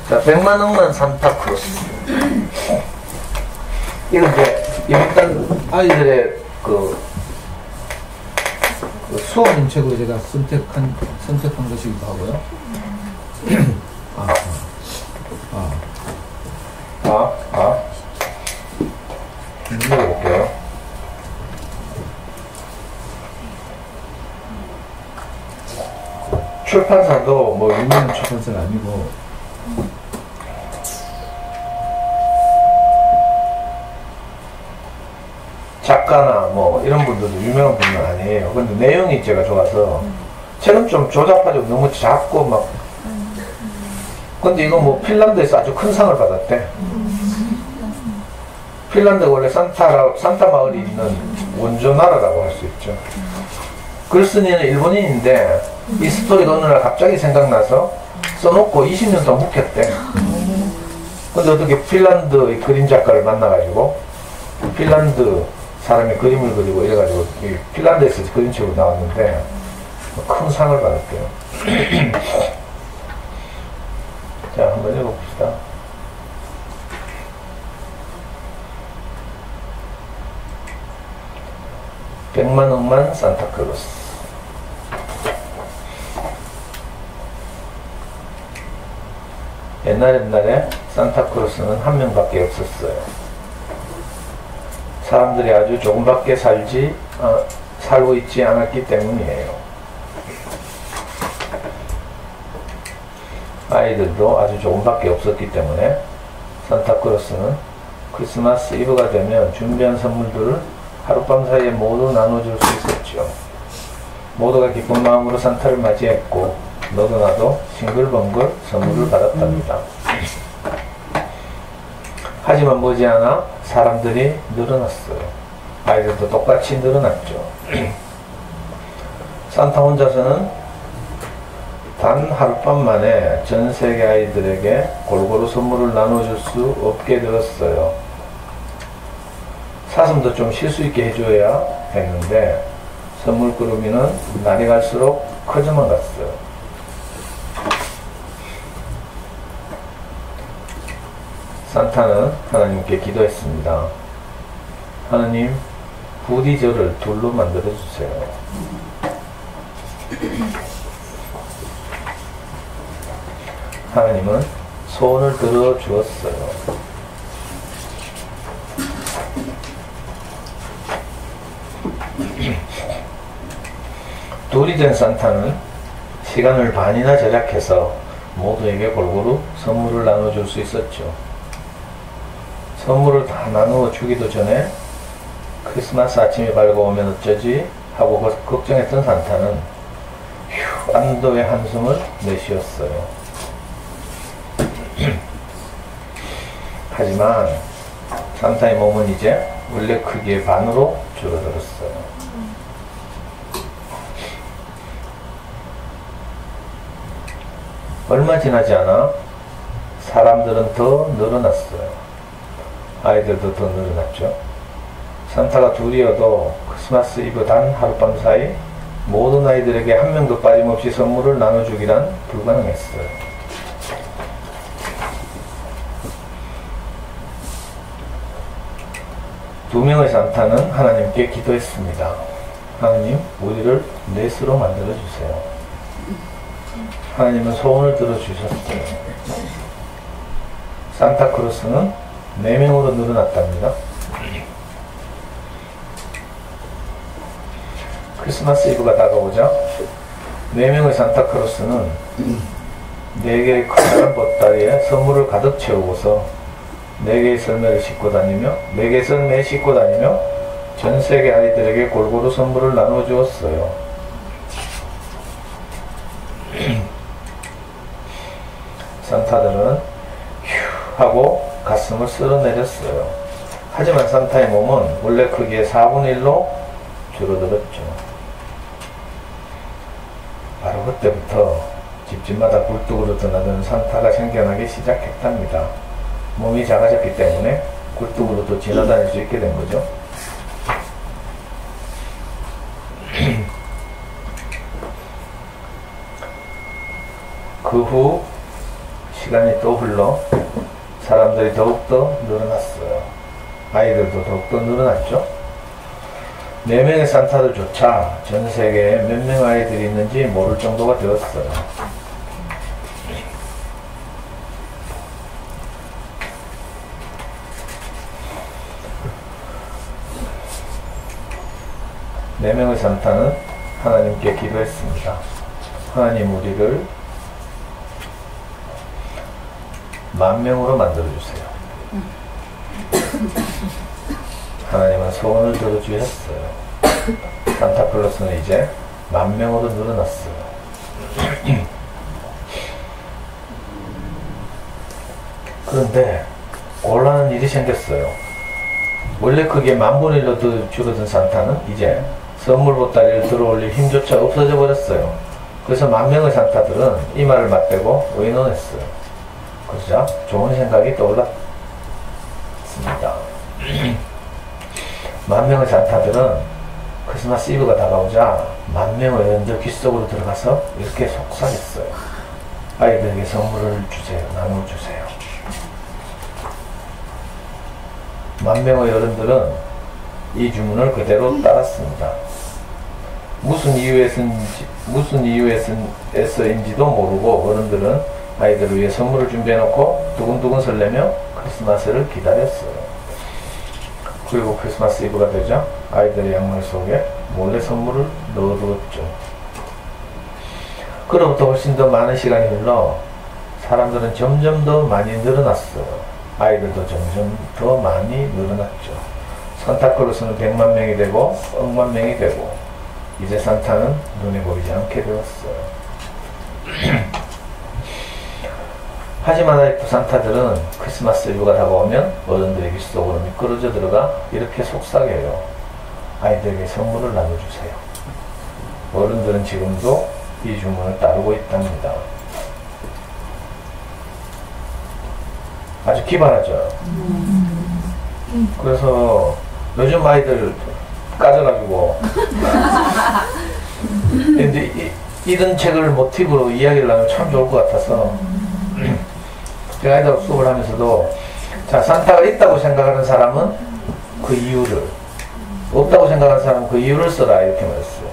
자, 100만원만 산타크로스. 이거 이제 일단 아이들의 그 수업 문책으로 제가 선택한 것이기도 하고요. 읽어볼게요. 출판사도 뭐 유명한 출판사가 아니고 작가나 뭐 이런 분들도 유명한 분은 아니에요. 근데 내용이 제가 좋아서 책은 좀 조잡하죠. 너무 작고 막. 근데 이거 뭐 핀란드에서 아주 큰 상을 받았대. 핀란드가 원래 산타 마을이 있는 원조 나라라고 할 수 있죠. 글 쓴이는 일본인인데 이 스토리가 어느 날 갑자기 생각나서 써놓고 20년 동안 묵혔대. 근데 어떻게 핀란드 그림 작가를 만나가지고 핀란드 사람이 그림을 그리고 이래가지고 핀란드에서 그림책으로 나왔는데 큰 상을 받았대요. 자, 한번 읽어봅시다. 백만억만 산타클로스. 옛날에 산타클로스는 한 명밖에 없었어요. 사람들이 아주 조금밖에 살고 있지 않았기 때문이에요. 아이들도 아주 조금밖에 없었기 때문에 산타클로스는 크리스마스 이브가 되면 준비한 선물들을 하룻밤 사이에 모두 나눠줄 수 있었죠. 모두가 기쁜 마음으로 산타를 맞이했고 너도 나도 싱글벙글 선물을 받았답니다. 하지만 머지않아 사람들이 늘어났어요. 아이들도 똑같이 늘어났죠. 산타 혼자서는 단 하룻밤 만에 전 세계 아이들에게 골고루 선물을 나눠줄 수 없게 되었어요. 사슴도 좀 쉴 수 있게 해줘야 했는데 선물 꾸러미는 날이 갈수록 커져만 갔어요. 산타는 하나님께 기도했습니다. 하나님, 부디 저를 둘로 만들어주세요. 하나님은 소원을 들어 주었어요. 둘이 된 산타는 시간을 반이나 절약해서 모두에게 골고루 선물을 나눠줄 수 있었죠. 선물을 다 나누어 주기도 전에 크리스마스 아침이 밝아오면 어쩌지 하고 걱정했던 산타는 휴, 안도의 한숨을 내쉬었어요. 하지만 산타의 몸은 이제 원래 크기의 반으로 줄어들었어요. 얼마 지나지 않아 사람들은 더 늘어났어요. 아이들도 더 늘어났죠. 산타가 둘이어도 크리스마스 이브 단 하룻밤 사이 모든 아이들에게 한 명도 빠짐없이 선물을 나눠주기란 불가능했어요. 두 명의 산타는 하나님께 기도했습니다. 하나님, 우리를 넷으로 만들어주세요. 하나님은 소원을 들어주셨어요. 산타크로스는 4명으로 늘어났답니다. 크리스마스 이브가 다가오자 4명의 산타크로스는 4개의 커다란 보따리에 선물을 가득 채우고서 4개의 썰매를 싣고 다니며 4개의 썰매에 싣고 다니며 전 세계 아이들에게 골고루 선물을 나눠 주었어요. 산타들은 휴 하고 가슴을 쓸어내렸어요. 하지만 산타의 몸은 원래 크기의 4분의 1로 줄어들었죠. 바로 그때부터 집집마다 굴뚝으로 드나드는 산타가 생겨나기 시작했답니다. 몸이 작아졌기 때문에 굴뚝으로도 지나다닐 수 있게 된 거죠. 그 후 시간이 또 흘러 사람들이 더욱더 늘어났어요. 아이들도 더욱더 늘어났죠. 4명의 산타들조차 전 세계에 몇 명 아이들이 있는지 모를 정도가 되었어요. 네 명의 산타는 하나님께 기도했습니다. 하나님, 우리를 10,000명으로 만들어주세요. 하나님은 소원을 들어주셨어요. 산타클로스는 이제 10,000명으로 늘어났어요. 그런데 곤란한 일이 생겼어요. 원래 그게 10,000분의 1로 줄어든 산타는 이제 선물 보따리를 들어올릴 힘조차 없어져 버렸어요. 그래서 10,000명의 산타들은 이 말을 맞대고 의논했어요. 그러자 좋은 생각이 떠올랐습니다. 10,000명의 산타들은 크리스마스 이브가 다가오자 10,000명의 어른들 귀 속으로 들어가서 이렇게 속삭였어요. 아이들에게 선물을 주세요. 나눠주세요. 10,000명의 어른들은 이 주문을 그대로 따랐습니다. 무슨 이유에서인지도 모르고 어른들은 아이들을 위해 선물을 준비해놓고 두근두근 설레며 크리스마스를 기다렸어요. 그리고 크리스마스 이브가 되자 아이들의 양말 속에 몰래 선물을 넣어두었죠. 그로부터 훨씬 더 많은 시간이 흘러 사람들은 점점 더 많이 늘어났어요. 아이들도 점점 더 많이 늘어났죠. 산타클로스는 1,000,000 명이 되고 10,000,000 명이 되고 이제 산타는 눈에 보이지 않게 되었어요. 하지만 아직도 산타들은 크리스마스 이브가 다가오면 어른들의 귀 속으로 미끄러져 들어가 이렇게 속삭여요. 아이들에게 선물을 나눠주세요. 어른들은 지금도 이 주문을 따르고 있답니다. 아주 기발하죠. 그래서 요즘 아이들 까져가지고 근데 이런 책을 모티브로 이야기를 하면 참 좋을 것 같아서 제가 아이들 수업을 하면서도 자, 산타가 있다고 생각하는 사람은 그 이유를, 없다고 생각하는 사람은 그 이유를 써라 이렇게 말했어요.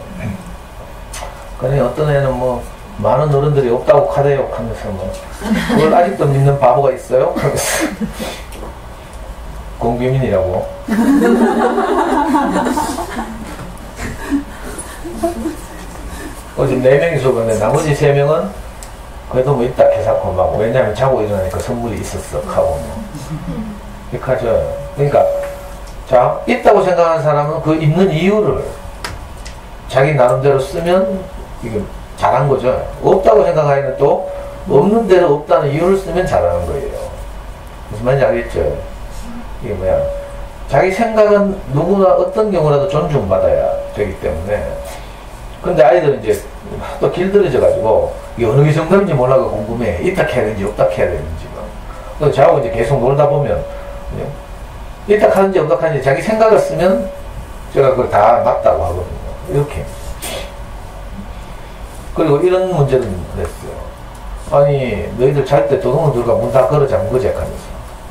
그러니 어떤 애는 뭐 많은 어른들이 없다고 카대요 하면서 뭐 그걸 아직도 믿는 바보가 있어요? 하면서 공규민이라고. 어제 4명이 수업했는데 나머지 3명은 그래도 뭐 있다 개사코 막 왜냐면 자고 일어나니까 선물이 있었어 하고 뭐 이렇게 하죠. 그러니까 자 있다고 생각하는 사람은 그 있는 이유를 자기 나름대로 쓰면 이게 잘한 거죠. 없다고 생각하면 또 없는 대로 없다는 이유를 쓰면 잘하는 거예요. 무슨 말인지 알겠죠? 이게 뭐야 자기 생각은 누구나 어떤 경우라도 존중받아야 되기 때문에 근데 아이들은 이제 또 길들여져 가지고 이게 어느 게 정답인지 몰라서 궁금해. 있다 해야 되는지 없다 해야 되는지 그래서 저하고 이제 계속 놀다 보면 있다 하는지 없다 하는지 자기 생각을 쓰면 제가 그걸 다 맞다고 하거든요. 이렇게. 그리고 이런 문제를 냈어요. 아니 너희들 잘 때 도둑은 들어가 문 다 걸어 잠그지 하면서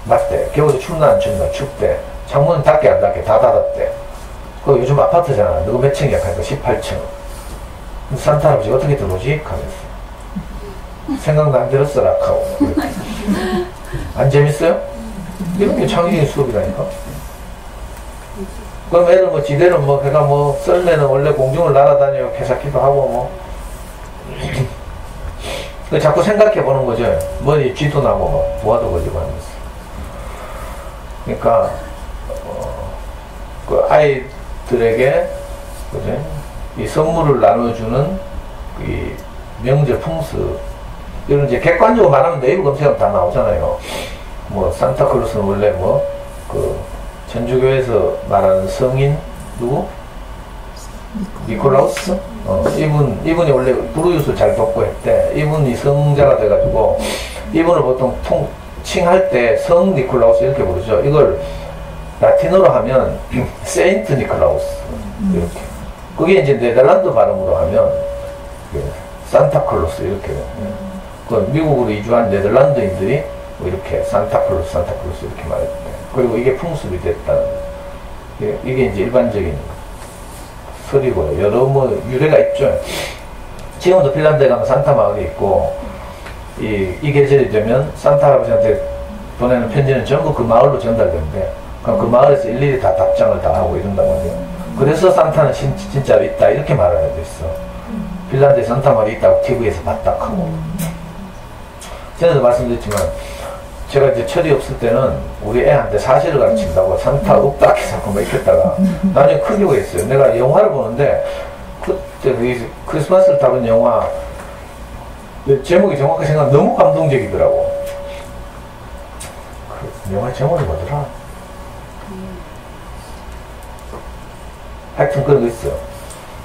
맞대. 겨울에 춥나 안 춥나 춥대. 창문 닫게 안 닫게 다 닫았대. 그 요즘 아파트잖아. 너가 몇 층이야? 하니까 18층. 산타 할아버지 어떻게 들어오지? 하면서 생각도 안 들었어라 하고 안 재밌어요? 이런 게 창의적인 수업이라니까. 그럼 애들 뭐 지대는 뭐 걔가 뭐 썰매는 원래 공중을 날아다녀 개사기도 하고 뭐 자꾸 생각해 보는 거죠. 머리 쥐도 나고 뭐 부하도 걸리고 하면서. 그러니까 그 아이들에게 그죠? 이 선물을 나눠주는 이 명절 풍습 이런 이제 객관적으로 말하면 네이버 검색하면 다 나오잖아요. 뭐 산타클로스는 원래 뭐 그 천주교에서 말하는 성인 누구? 니콜라우스? 이분이 원래 브루이웃을 잘 돕고 했대. 이분이 성자가 돼가지고 이분을 보통 칭할 때 성 니콜라우스 이렇게 부르죠. 이걸 라틴어로 하면 세인트 니콜라우스 이렇게. 그게 이제 네덜란드 발음으로 하면 산타클로스 이렇게. 그 미국으로 이주한 네덜란드인들이 뭐 이렇게 산타클로스 이렇게 말했대. 그리고 이게 풍습이 됐다는. 이게 이제 일반적인 설이고요. 여러 뭐 유래가 있죠. 지금도 핀란드에 가면 산타 마을이 있고 이 계절이 되면 산타 할아버지한테 보내는 편지는 전부 그 마을로 전달되는데 그럼 그 마을에서 일일이 다 답장을 다 하고 이런단 말이에요. 그래서 산타는 진짜로 있다 이렇게 말을 해도 있어. 핀란드에 산타 마을이 있다고 TV에서 봤다 하고. 전에도 말씀드렸지만 제가 이제 철이 없을 때는 우리 애한테 사실을 가르친다고 산타 없다 자꾸 막 이랬다가 나중에 크기가 있어요. 내가 영화를 보는데 그때 그 크리스마스를 다룬 영화 제목이 정확하게 생각하면 너무 감동적이더라고. 그 영화 제목이 뭐더라? 하여튼 그런 거 있어.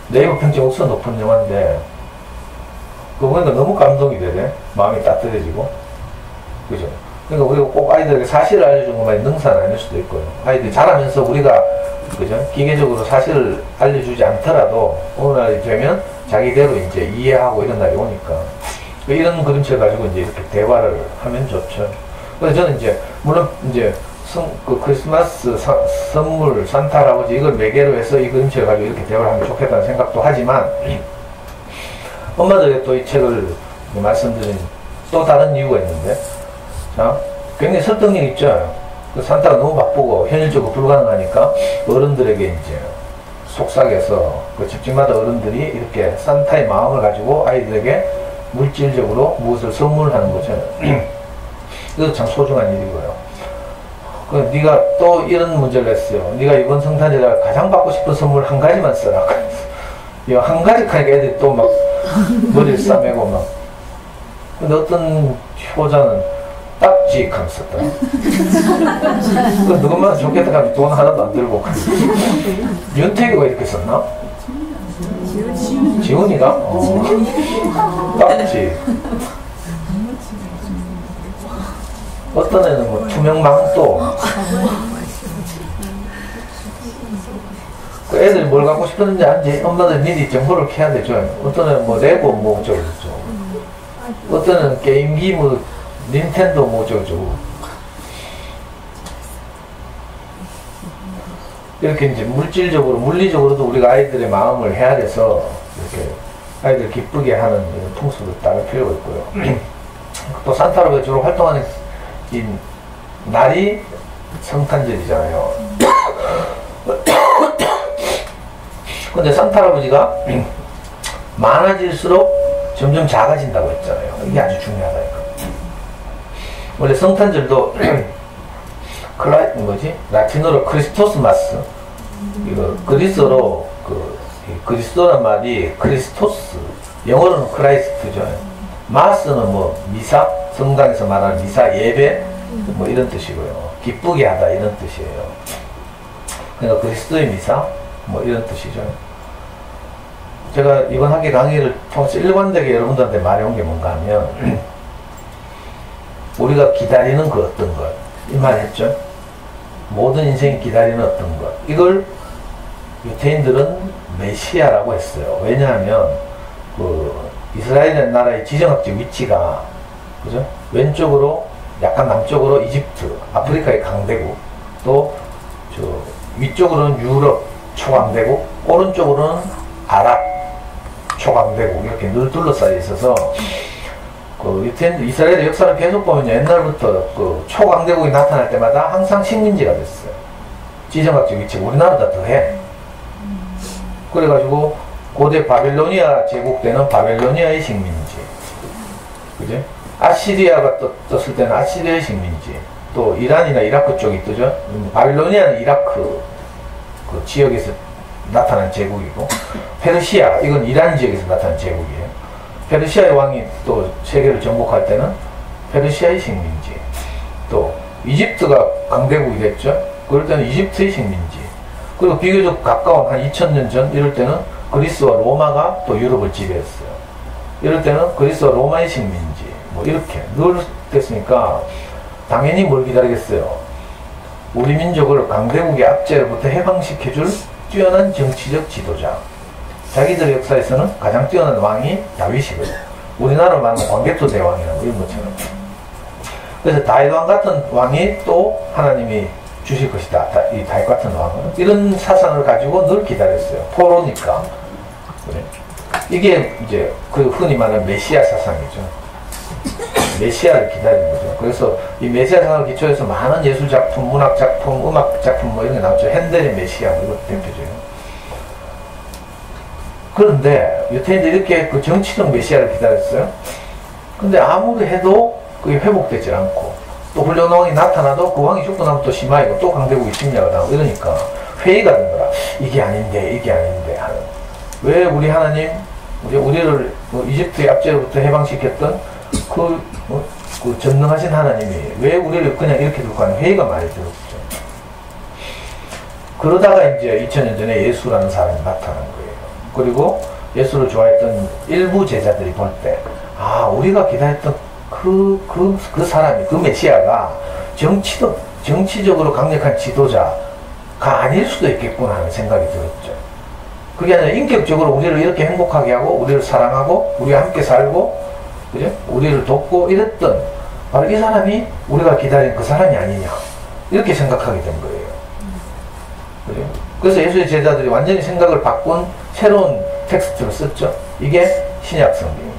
네이버 평점 엄청 높은 영화인데 그거 보니까 너무 감동이 되네. 마음이 따뜻해지고. 그죠? 그러니까 우리가 꼭 아이들에게 사실을 알려주는 것만이 능사는 아닐 수도 있고요. 아이들이 자라면서 우리가 그죠? 기계적으로 사실을 알려주지 않더라도 어느 날이 되면 자기대로 이제 이해하고 이런 날이 오니까 이런 그림체를 가지고 이제 이렇게 대화를 하면 좋죠. 그래서 저는 이제 물론 이제 그 크리스마스 선물 산타 할아버지 이걸 매개로 해서 이 그림체를 가지고 이렇게 대화를 하면 좋겠다는 생각도 하지만 엄마들에게 또 이 책을 말씀드린 또 다른 이유가 있는데 자, 굉장히 설득력 있죠. 그 산타가 너무 바쁘고 현실적으로 불가능하니까 어른들에게 이제 속삭여서 그 집집마다 어른들이 이렇게 산타의 마음을 가지고 아이들에게 물질적으로 무엇을 선물하는 거죠. 이것도 참 소중한 일이고요. 그 네가 또 이런 문제를 냈어요. 네가 이번 성탄절에 가장 받고 싶은 선물 한 가지만 써라. 이거 한 가지 하니까 애들이 또 막 머리를 싸매고 막. 근데 어떤 효자는 딱지 하면 썼더라. 그 누구만 좋겠다 하면 돈 하나도 안 들고. 윤택이가 이렇게 썼나? 지훈이가? 딱지. 어떤 애는 뭐 투명 망토. 그 애들이 뭘 갖고 싶었는지 알지? 엄마들 미리 정보를 캐야 되죠. 어떤 애는 뭐 레고 뭐 어쩌고저쩌고. 어떤 애는 게임기 뭐 닌텐도 뭐 어쩌고저쩌고. 이렇게 이제 물질적으로, 물리적으로도 우리가 아이들의 마음을 헤아려서 이렇게 아이들 기쁘게 하는 이런 풍습을 따를 필요가 있고요. 또 산타 할아버지가 주로 활동하는 이 날이 성탄절이잖아요. 근데 산타 할아버지가 많아질수록 점점 작아진다고 했잖아요. 이게 아주 중요하다니까. 원래 성탄절도 라틴어로 크리스토스마스, 이거 그리스어로 그리스도란 말이 크리스토스, 영어로는 크라이스트죠. 마스는 뭐 미사, 성당에서 말하는 미사, 예배 뭐 이런 뜻이고요. 기쁘게 하다 이런 뜻이에요. 그러니까 그리스도의 미사 뭐 이런 뜻이죠. 제가 이번 학기 강의를 통해서 일관되게 여러분들한테 말해온 게 뭔가 하면 우리가 기다리는 그 어떤 것, 이 말 했죠. 모든 인생이 기다리는 어떤 것, 이걸 유태인들은 메시아라고 했어요. 왜냐하면 그 이스라엘 나라의 지정학적 위치가 그죠? 왼쪽으로 약간 남쪽으로 이집트, 아프리카의 강대국, 또 저 위쪽으로는 유럽 초강대국, 오른쪽으로는 아랍 초강대국, 이렇게 늘 둘러싸여 있어서 그 유태인 이스라엘의 역사를 계속 보면 옛날부터 그 초강대국이 나타날 때마다 항상 식민지가 됐어요. 지정학적 위치가 우리나라보다 더해. 그래가지고 고대 바빌로니아 제국 때는 바빌로니아의 식민지, 그죠? 아시리아가 떴을 때는 아시리아의 식민지, 또 이란이나 이라크 쪽이 뜨죠. 바빌로니아는 이라크 그 지역에서 나타난 제국이고, 페르시아, 이건 이란 지역에서 나타난 제국이에요. 페르시아의 왕이 또 세계를 정복할 때는 페르시아의 식민지, 또 이집트가 강대국이 됐죠. 그럴 때는 이집트의 식민지, 그리고 비교적 가까운 한 2000년 전 이럴 때는 그리스와 로마가 또 유럽을 지배했어요. 이럴 때는 그리스와 로마의 식민지, 뭐 이렇게 늘 됐으니까 당연히 뭘 기다리겠어요. 우리 민족을 강대국의 압제로부터 해방시켜줄 뛰어난 정치적 지도자. 자기들의 역사에서는 가장 뛰어난 왕이 다윗이거든요. 우리나라로 말하면 광개토 대왕이라고 이런 것처럼. 그래서 다윗 왕 같은 왕이 또 하나님이 주실 것이다. 이 다윗 같은 왕은. 이런 사상을 가지고 늘 기다렸어요. 포로니까. 그래. 이게 이제 그 흔히 말하는 메시아 사상이죠. 메시아를 기다리는 거죠. 그래서 이 메시아 사상을 기초해서 많은 예술작품, 문학작품, 음악작품 뭐 이런 게 나오죠. 핸델의 메시아, 이거 대표적이에요. 그런데 유태인들이 이렇게 그 정치적 메시아를 기다렸어요. 근데 아무리 해도 그게 회복되지 않고 또 훌륭한 왕이 나타나도 그 왕이 죽고 나면 또 심하이고 또 강대국이 침략을 하고 이러니까 회의가 된 거라. 이게 아닌데 하는. 왜 우리 하나님, 우리를 이집트의 압제로부터 해방시켰던 그 전능하신 하나님이 왜 우리를 그냥 이렇게 두고 하는 회의가 많이 들었죠. 그러다가 이제 2000년 전에 예수라는 사람이 나타난 거예요. 그리고 예수를 좋아했던 일부 제자들이 볼 때, 아, 우리가 기다렸던 그 사람이, 그 메시아가 정치적으로 강력한 지도자가 아닐 수도 있겠구나 하는 생각이 들었죠. 그게 아니라 인격적으로 우리를 이렇게 행복하게 하고, 우리를 사랑하고, 우리와 함께 살고, 그죠? 우리를 돕고 이랬던, 바로 이 사람이 우리가 기다린 그 사람이 아니냐. 이렇게 생각하게 된 거예요. 그죠? 그래서 예수의 제자들이 완전히 생각을 바꾼 새로운 텍스트를 썼죠. 이게 신약 성경이에요.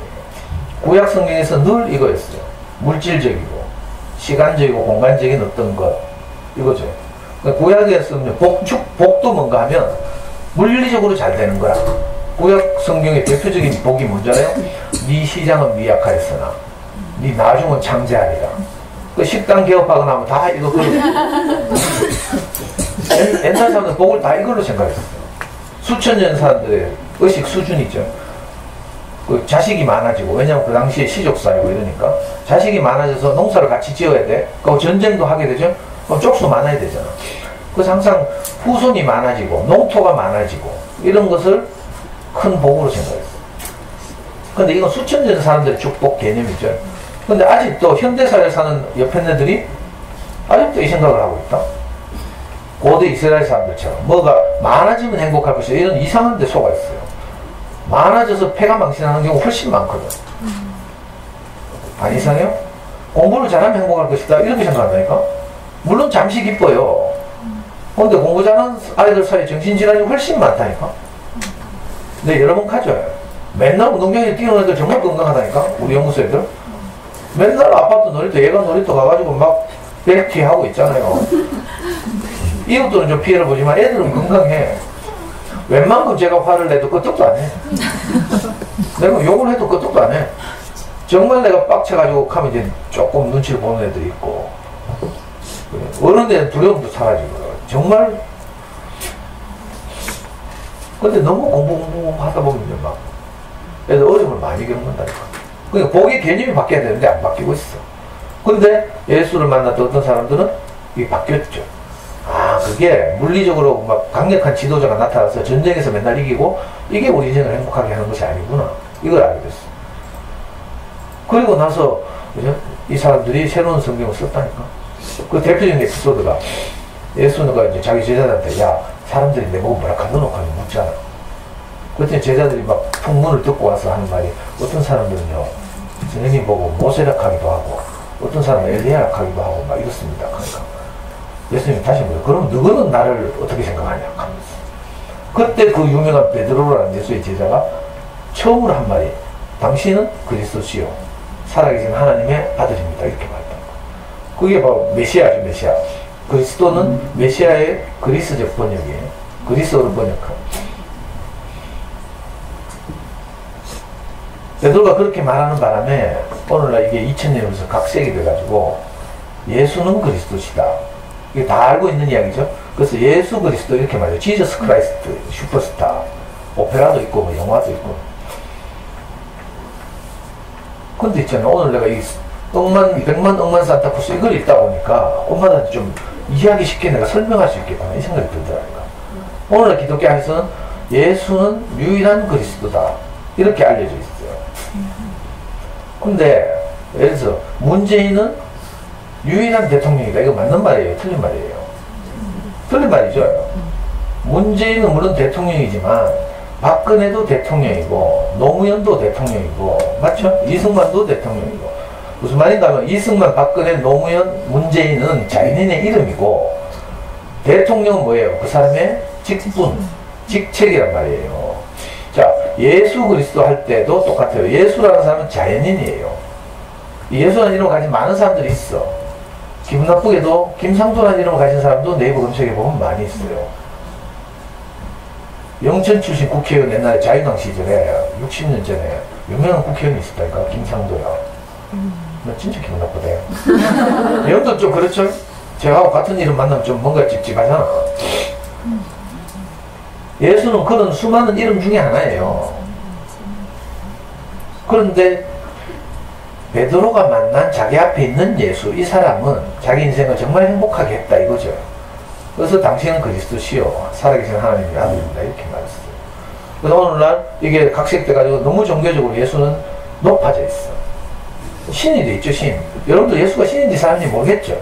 구약 성경에서 늘 이거였어요. 물질적이고 시간적이고 공간적인 어떤 것 이거죠. 그러니까 구약에서는 복도 뭔가 하면 물리적으로 잘 되는 거라. 구약 성경의 대표적인 복이 뭔지 알아요? 네 시장은 미약하였으나 네 나중은 창대하리라. 그 식당 개업하거나 하면 다 이거 옛날 사람들은 복을 다 이걸로 생각했어요. 수천 년 사람들의 의식 수준이죠. 그 자식이 많아지고, 왜냐면 그 당시에 시족사이고 이러니까 자식이 많아져서 농사를 같이 지어야 돼. 그 전쟁도 하게 되죠. 그럼 쪽수 많아야 되잖아. 그래서 항상 후손이 많아지고 농토가 많아지고 이런 것을 큰 복으로 생각했어요. 근데 이건 수천 년 사람들의 축복 개념이죠. 근데 아직도 현대사회에 사는 옆에 애들이 아직도 이 생각을 하고 있다. 고대 이스라엘 사람들처럼 뭐가 많아지면 행복할 것이다 이런 이상한 데 속아 있어요. 많아져서 폐가 망신하는 경우 훨씬 많거든. 안 이상해요? 공부를 잘하면 행복할 것이다 이렇게 생각한다니까. 물론 잠시 기뻐요. 근데 공부 잘하는 아이들 사이에 정신질환이 훨씬 많다니까. 근데 여러 번 가져요. 맨날 운동장에 뛰는 애들 정말 건강하다니까. 우리 연구소 애들 맨날 아파트 놀이터 예관 놀이터 가가지고 막 벨티 하고 있잖아요. 이웃들은 좀 피해를 보지만 애들은 건강해. 웬만큼 제가 화를 내도 끄떡도 안 해. 내가 욕을 해도 끄떡도 안 해. 정말 내가 빡쳐가지고 하면 이제 조금 눈치를 보는 애들이 있고, 어른들은 두려움도 사라지고, 정말. 근데 너무 공부 하다 보면 이제 막 애들 어려움을 많이 겪는다니까. 그러니까 복의 개념이 바뀌어야 되는데 안 바뀌고 있어. 근데 예수를 만났던 어떤 사람들은 이게 바뀌었죠. 아, 그게 물리적으로 막 강력한 지도자가 나타나서 전쟁에서 맨날 이기고 이게 우리 인생을 행복하게 하는 것이 아니구나. 이걸 알게 됐어. 그리고 나서 그죠? 이 사람들이 새로운 성경을 썼다니까. 그 대표적인 에피소드가 예수가 이제 자기 제자들한테 야, 사람들이 내 보고 뭐라 카드놓고 묻잖아. 그랬더니 제자들이 막 풍문을 듣고 와서 하는 말이, 어떤 사람들은요 선생님 보고 모세락하기도 하고 어떤 사람은 엘리야락하기도 하고 막 이렇습니다. 그러니까 예수님이 다시 물어요. 그럼 너는 나를 어떻게 생각하냐 하면서. 그때 그 유명한 베드로라는 예수의 제자가 처음으로 한 말이, 당신은 그리스도시요 살아계신 하나님의 아들입니다. 이렇게 말했던 거. 그게 바로 메시아죠. 메시아. 그리스도는 메시아의 그리스적 번역이에요. 그리스어로 번역한. 베드로가 그렇게 말하는 바람에 오늘날 이게 2000년에서 각색이 돼가지고 예수는 그리스도시다. 이게 다 알고 있는 이야기죠. 그래서 예수 그리스도 이렇게 말해요. 지저스 크라이스트, 슈퍼스타. 오페라도 있고 뭐 영화도 있고. 근데 있잖아요. 오늘 내가 이 백만 억만 산타크루스 이걸 읽다 보니까 엄마한테 좀 이해하기 쉽게 내가 설명할 수 있겠구나 이 생각이 들더라고요. 오늘날 기독교 안에서는 예수는 유일한 그리스도다 이렇게 알려져 있어요. 근데 예를 들어서 문재인은 유일한 대통령이다. 이거 맞는 말이에요? 틀린 말이에요? 틀린 말이죠. 문재인은 물론 대통령이지만 박근혜도 대통령이고 노무현도 대통령이고 맞죠? 이승만도 대통령이고. 무슨 말인가 하면 이승만, 박근혜, 노무현, 문재인은 자연인의 이름이고 대통령은 뭐예요? 그 사람의 직분, 직책이란 말이에요. 자, 예수 그리스도 할 때도 똑같아요. 예수라는 사람은 자연인이에요. 예수라는 이름을 가진 많은 사람들이 있어. 기분 나쁘게도 김상도라는 이름을 가진 사람도 네이버 검색해 보면 많이 있어요. 영천 출신 국회의원 옛날에 자유당 시절에 60년 전에 유명한 국회의원이 있었다니까. 김상도야. 나 진짜 기분 나쁘다. 여러분도 좀 그렇죠? 제가하고 같은 이름 만나면 좀 뭔가 찝찝하잖아. 예수는 그런 수많은 이름 중에 하나예요. 그런데 베드로가 만난 자기 앞에 있는 예수, 이 사람은 자기 인생을 정말 행복하게 했다 이거죠. 그래서 당신은 그리스도시요 살아계신 하나님의 아들입니다 이렇게 말했어요. 그래서 오늘날 이게 각색돼가지고 너무 종교적으로 예수는 높아져 있어. 신이 돼 있죠, 신. 여러분들 예수가 신인지 사람인지 모르겠죠?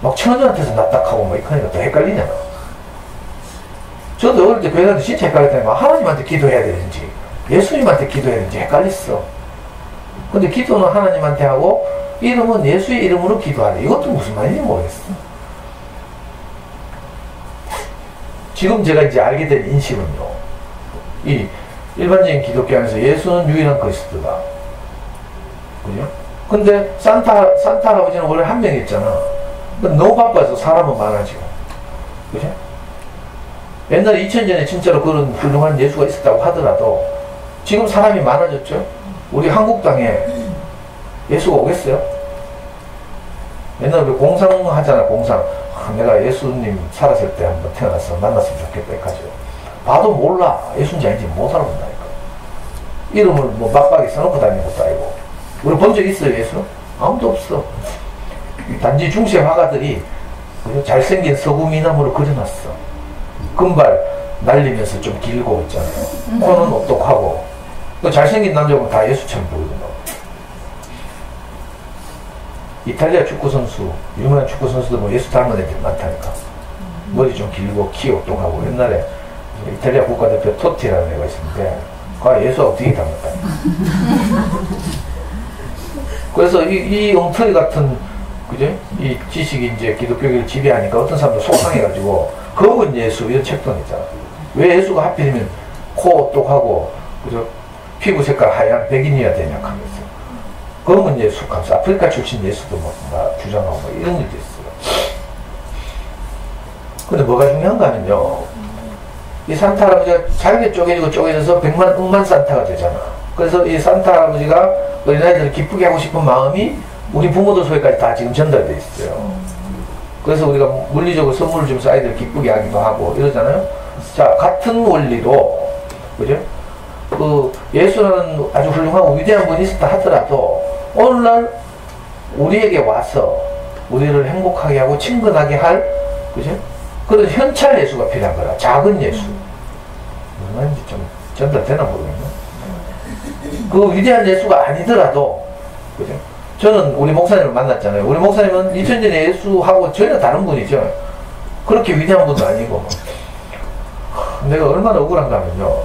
막 천주한테서 납작하고 뭐 이러니까 더 헷갈리잖아. 저도 어릴 때 교회 다닐 때 진짜 헷갈렸다니까. 하나님한테 기도해야 되는지 예수님한테 기도해야 되는지 헷갈렸어. 근데 기도는 하나님한테 하고 이름은 예수의 이름으로 기도하래. 이것도 무슨 말인지 모르겠어. 지금 제가 이제 알게 된 인식은요, 이 일반적인 기독교 안에서 예수는 유일한 그리스도다. 그죠? 근데 산타 할아버지는 원래 한 명이었잖아. 너무 바빠서 사람은 많아지고. 그죠? 옛날에 2000년에 진짜로 그런 훌륭한 예수가 있었다고 하더라도 지금 사람이 많아졌죠? 우리 한국 땅에 예수가 오겠어요? 옛날에 우리 공상 하잖아, 공상. 내가 예수님 살았을 때 한번 태어나서 만났으면 좋겠다, 이까지. 봐도 몰라. 예수인지 아닌지 못 알아본다니까. 이름을 뭐 막박에 써놓고 다니는 것도 아니고. 우리 본 적 있어요, 예수? 아무도 없어. 단지 중세 화가들이 잘생긴 서구미남으로 그려놨어. 금발 날리면서 좀 길고 있잖아요. 코는 똑똑하고. 잘생긴 남자분 다 예수처럼 보이거든. 이탈리아 축구선수, 유명한 축구선수들 뭐 예수 닮은 애들이 많다니까. 머리 좀 길고 키 똑똑하고. 옛날에 이탈리아 국가대표 토티라는 애가 있었는데 그 예수하고 되게 닮았다니까. 그래서 이 엉터리 같은, 그죠? 이 지식이 이제 기독교를 지배하니까 어떤 사람도 속상해가지고 검은 예수 이런 책도 있잖아. 왜 예수가 하필이면 코 똑하고, 그죠? 피부 색깔 하얀 백인이어야 되냐 하면서 검은 예수 하면서 아프리카 출신 예수도 막 주장하고 뭐 이런 일도 있어요. 근데 뭐가 중요한가 하면요, 이 산타 할아버지가 잘게 쪼개져서 백만 억만 산타가 되잖아. 그래서 이 산타 할아버지가 어린아이들을 기쁘게 하고 싶은 마음이 우리 부모들 소리까지 다 지금 전달되어 있어요. 그래서 우리가 물리적으로 선물을 주면서 아이들을 기쁘게 하기도 하고 이러잖아요. 자, 같은 원리로, 그죠? 그 예수라는 아주 훌륭하고 위대한 분이 있었다 하더라도 오늘날 우리에게 와서 우리를 행복하게 하고 친근하게 할, 그죠? 그런 현찰 예수가 필요한 거라. 작은 예수. 무슨 말인지 좀 전달되나 모르겠네. 그 위대한 예수가 아니더라도, 그죠? 저는 우리 목사님을 만났잖아요. 우리 목사님은 2000년에 예수하고 전혀 다른 분이죠. 그렇게 위대한 분도 아니고. 내가 얼마나 억울한가 하면요,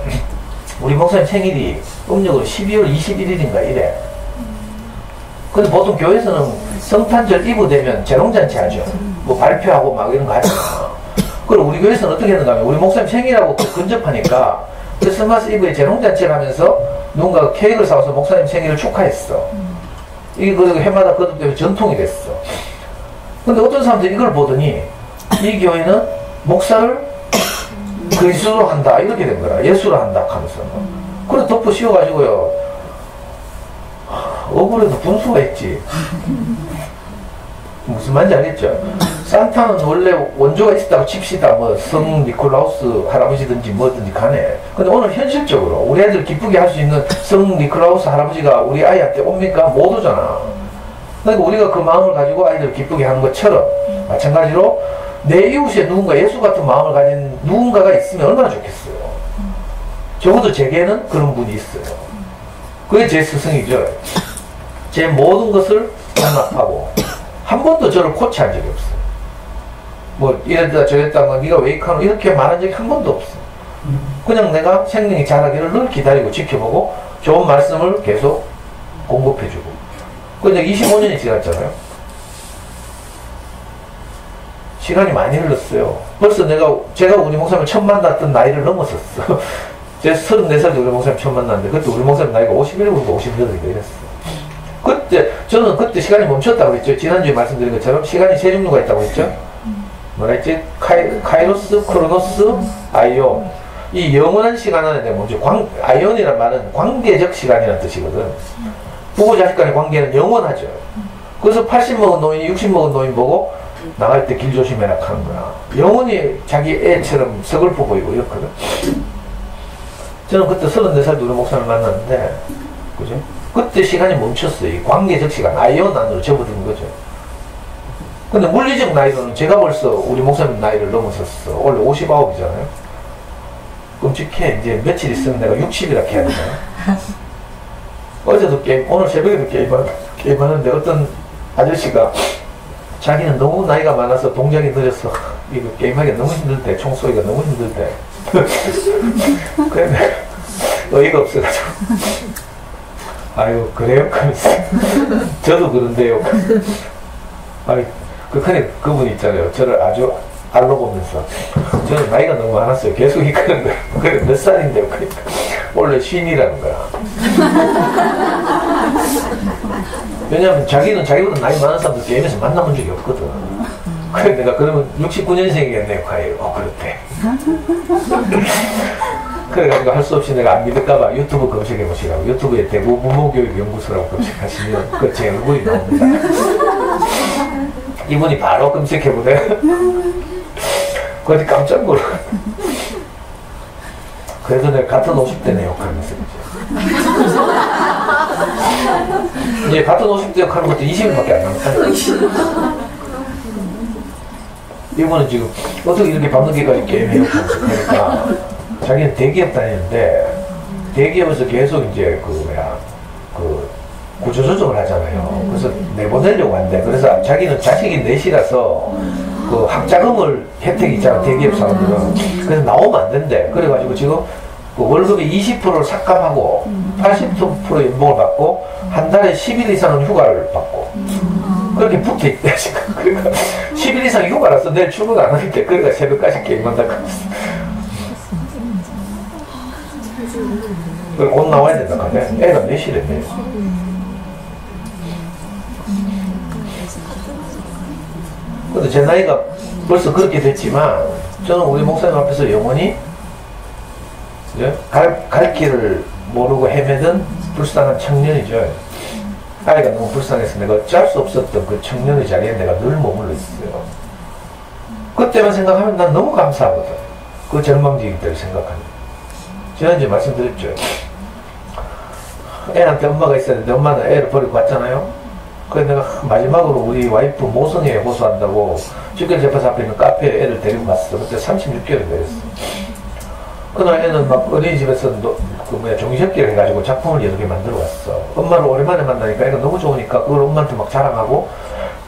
우리 목사님 생일이 음력으로 12월 21일인가 이래. 근데 보통 교회에서는 성탄절 이브 되면 재롱잔치 하죠. 뭐 발표하고 막 이런 거 하잖아. 그리고 우리 교회에서는 어떻게 했는가 하면 우리 목사님 생일하고 근접하니까 크리스마스 이브에 재롱잔치를 하면서 누군가 케이크를 사와서 목사님 생일을 축하했어. 이게 그리고 해마다 거듭되면 전통이 됐어. 근데 어떤 사람들이 이걸 보더니 이 교회는 목사를 그리스도로 한다 이렇게 된 거라. 예수로 한다 하면서. 그래 덮어 씌워가지고요, 억울해도 분수가 있지. 무슨 말인지 알겠죠? 산타는 원래 원조가 있었다고 칩시다. 뭐 성 니콜라우스 할아버지든지 뭐든지 간에. 근데 오늘 현실적으로 우리 애들 기쁘게 할 수 있는 성 니콜라우스 할아버지가 우리 아이한테 옵니까? 못 오잖아. 그러니까 우리가 그 마음을 가지고 아이들을 기쁘게 하는 것처럼 마찬가지로 내 이웃에 누군가 예수 같은 마음을 가진 누군가가 있으면 얼마나 좋겠어요. 적어도 제게는 그런 분이 있어요. 그게 제 스승이죠. 제 모든 것을 용납하고 한 번도 저를 코치한 적이 없어요. 뭐 이랬다 저랬다 뭐 네가 왜 이카노 이렇게 말한 적이 한 번도 없어. 그냥 내가 생명이 자라기를 늘 기다리고 지켜보고 좋은 말씀을 계속 공급해주고. 근데 25년이 지났잖아요. 시간이 많이 흘렀어요. 벌써 제가 우리 목사님을 처음 만났던 나이를 넘었었어. 제가 34살 때 우리 목사님 처음 만났는데 그때 우리 목사님 나이가 51부터 58인가 이랬어. 그때 저는 그때 시간이 멈췄다고 했죠. 지난주에 말씀드린 것처럼 시간이 세 종류가 있다고 했죠. 뭐라 했지? 카이로스, 크로노스, 아이온. 이 영원한 시간 안에 내가 먼저 아이온이란 말은 관계적 시간이라는 뜻이거든. 부부 자식 간의 관계는 영원하죠. 그래서 80 먹은 노인이 60 먹은 노인 보고 나갈 때 길 조심해라 하는 거야. 영원히 자기 애처럼 서글퍼 보이고 이렇거든. 저는 그때 34살 우리 목사를 만났는데, 그죠? 그때 시간이 멈췄어요. 이 관계적 시간, 나이와 난으로 접어든 거죠. 근데 물리적 나이로는 제가 벌써 우리 목사님 나이를 넘어섰어. 원래 59이잖아요. 끔찍해. 이제 며칠 있으면 내가 60이라 해야 되잖아. 어제도 오늘 새벽에도 게임하는데 어떤 아저씨가 자기는 너무 나이가 많아서 동작이 늦어서 이거 게임하기가 너무 힘들대. 총 쏘기가 너무 힘들대. 그래 내가 어이가 없어가지고 아유 그래요? 그러면서 저도 그런데요. 아니 그분 있잖아요. 저를 아주 알로 보면서 저는 나이가 너무 많았어요. 계속 이끄는 거예요. 그래 몇 살인데요? 그러니까 원래 쉰이라는 거야. 왜냐면 자기는 자기보다 나이 많은 사람들 게임에서 만나본 적이 없거든. 그래 내가 그러면 69년생이겠네요. 과연 그렇대. 그래가지고 할 수 없이 내가 안 믿을까봐 유튜브 검색해보시라고. 유튜브에 대구 부모교육연구소라고 검색하시면 그 제 얼굴이 나옵니다. 이분이 바로 검색해보래. 그래서 깜짝 놀라. 그래서 내가 같은 50대네 욕하면서 이제 같은 50대 욕하는 것도 20일밖에 안 남았다. 이분은 지금 어떻게 이렇게 밤늦게까지 게임해요? 그러니까 자기는 대기업 다니는데 대기업에서 계속 이제 그 구조조정을 하잖아요. 그래서 내보내려고 한대. 그래서 자기는 자식이 넷이라서 그 학자금을 혜택이 있잖아, 대기업 사람들은. 그래서 나오면 안 된대. 그래가지고 지금 그 월급이 20%를 삭감하고 80% 연봉을 받고 한 달에 10일 이상은 휴가를 받고 그렇게 붙어 있대, 지금. 그러니까 10일 이상 휴가라서 내일 출근 안 하는데 그러니까 새벽까지 게임한다고 했어. 그리고 곧 나와야 된다 하네. 애가 넷이랬네. 근데 제 나이가 벌써 그렇게 됐지만 저는 우리 목사님 앞에서 영원히 갈 길을 모르고 헤매던 불쌍한 청년이죠. 아이가 너무 불쌍해서 내가 어쩔 수 없었던 그 청년의 자리에 내가 늘 머물러 있어요. 그때만 생각하면 난 너무 감사하거든. 그 절망적인 때를 생각하면. 제가 이제 말씀드렸죠. 애한테 엄마가 있었는데 엄마는 애를 버리고 갔잖아요. 그래서 내가 마지막으로 우리 와이프 모성애에 호소한다고 직결재판소 앞에 있는 카페에 애를 데리고 갔어. 그때 36개월이 됐어. 그날 애는 막 어린이집에서 종이접기를 해가지고 작품을 여러 개 만들어 왔어. 엄마를 오랜만에 만나니까 애가 너무 좋으니까 그걸 엄마한테 막 자랑하고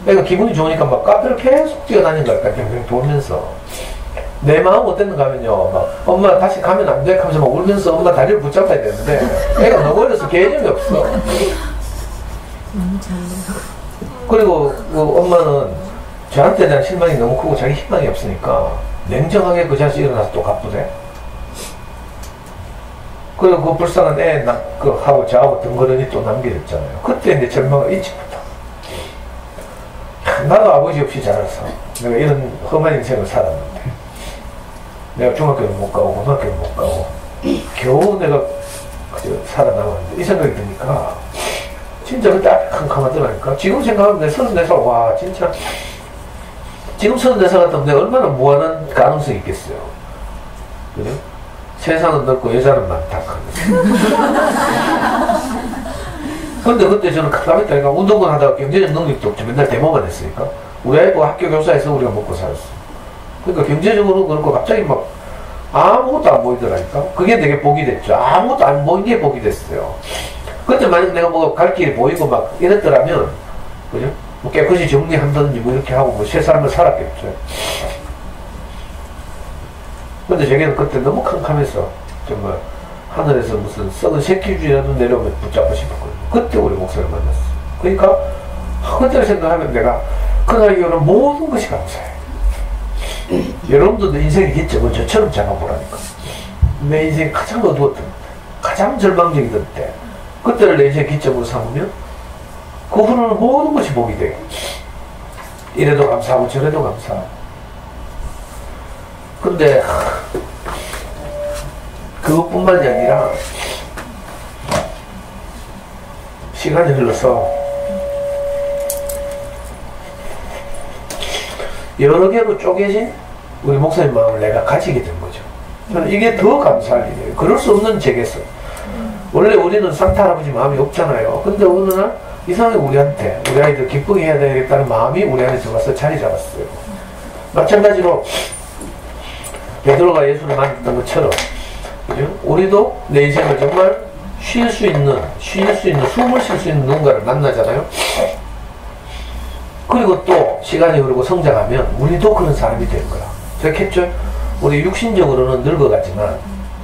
애가 기분이 좋으니까 막 카페를 계속 뛰어다닌 거야. 그냥 돌면서. 내 마음 어땠는가 하면요. 막 엄마 다시 가면 안 돼? 하면서 막 울면서 엄마 다리를 붙잡아야 되는데 애가 너무 어려서 개념이 없어. 그리고 그 엄마는 저한테 대한 실망이 너무 크고 자기 희망이 없으니까 냉정하게 그 자식 일어나서 또 갚으래. 그리고 그 불쌍한 애 하고 저하고 덩그러니 또 남겨졌잖아요. 그때 이제 절망을 잊지 못하고. 나도 아버지 없이 자라서 내가 이런 험한 인생을 살았는데 내가 중학교를 못 가고 고등학교를 못 가고 겨우 내가 살아남았는데 이 생각이 드니까 진짜 그때 앞에 캄캄하더라니까. 지금 생각하면 내 34살 와 진짜 지금 34살 같으면 내가 얼마나 무한한 가능성이 있겠어요. 그래? 세상은 넓고 여자는 많다. 근데 그때 저는 깜깜했다니까. 운동을 하다가 경제적 능력도 없죠. 맨날 데모만 했으니까. 우리 아이가 학교 교사에서 우리가 먹고 살았어. 그러니까 경제적으로 그렇고 갑자기 막 아무것도 안 보이더라니까. 그게 되게 복이 됐죠. 아무것도 안 보인 게 복이 됐어요. 그때 만약 내가 뭐 갈 길이 보이고 막 이랬더라면, 그죠? 뭐 깨끗이 정리한다든지 뭐 이렇게 하고 뭐 새 삶을 살았겠죠. 근데 제게는 그때 너무 캄캄해서 정말 하늘에서 무슨 썩은 새끼줄이라도 내려오면 붙잡고 싶었거든요. 그때 우리 목사를 만났어. 그러니까 그때를 생각하면 내가 그날 이후로 모든 것이 감사해. 여러분들도 인생의 기점은 저처럼 잡아보라니까. 내 인생이 가장 어두웠던 때, 가장 절망적이던 때, 그때를 내 인생의 기점으로 삼으면 그 후로는 모든 것이 복이 돼요. 이래도 감사하고 저래도 감사하고. 근데 그것뿐만이 아니라 시간이 흘러서 여러 개로 쪼개진 우리 목사님 마음을 내가 가지게 된 거죠. 저는 이게 더 감사할 일이에요. 그럴 수 없는 제게서. 원래 우리는 산타 할아버지 마음이 없잖아요. 근데 어느 날 이상하게 우리한테 우리 아이들 기쁘게 해야 되겠다는 마음이 우리 안에 들어와서 자리 잡았어요. 마찬가지로 베드로가 예수를 만났던 것처럼, 그죠? 우리도 내 인생을 정말 쉴 수 있는, 숨을 쉴 수 있는 누군가를 만나잖아요. 그리고 또 시간이 흐르고 성장하면 우리도 그런 사람이 될 거야. 제가 했죠? 우리 육신적으로는 늙어가지만,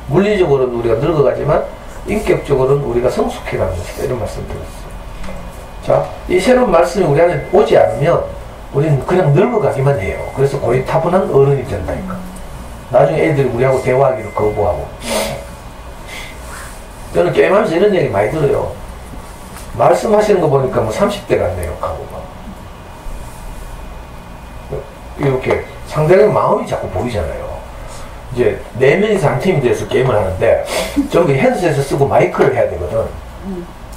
물리적으로는 우리가 늙어가지만, 인격적으로는 우리가 성숙해가는 것이다. 이런 말씀 드렸어요. 자, 이 새로운 말씀이 우리 안에 오지 않으면 우리는 그냥 늙어가기만 해요. 그래서 고리타분한 어른이 된다니까. 나중에 애들이 우리하고 대화하기를 거부하고. 저는 게임하면서 이런 얘기 많이 들어요. 말씀하시는 거 보니까 뭐 30대 같네요. 하고 막. 이렇게 상대방 마음이 자꾸 보이잖아요. 이제 4명이서 한 팀이 돼서 게임을 하는데 전부 헤드셋을 쓰고 마이크를 해야 되거든.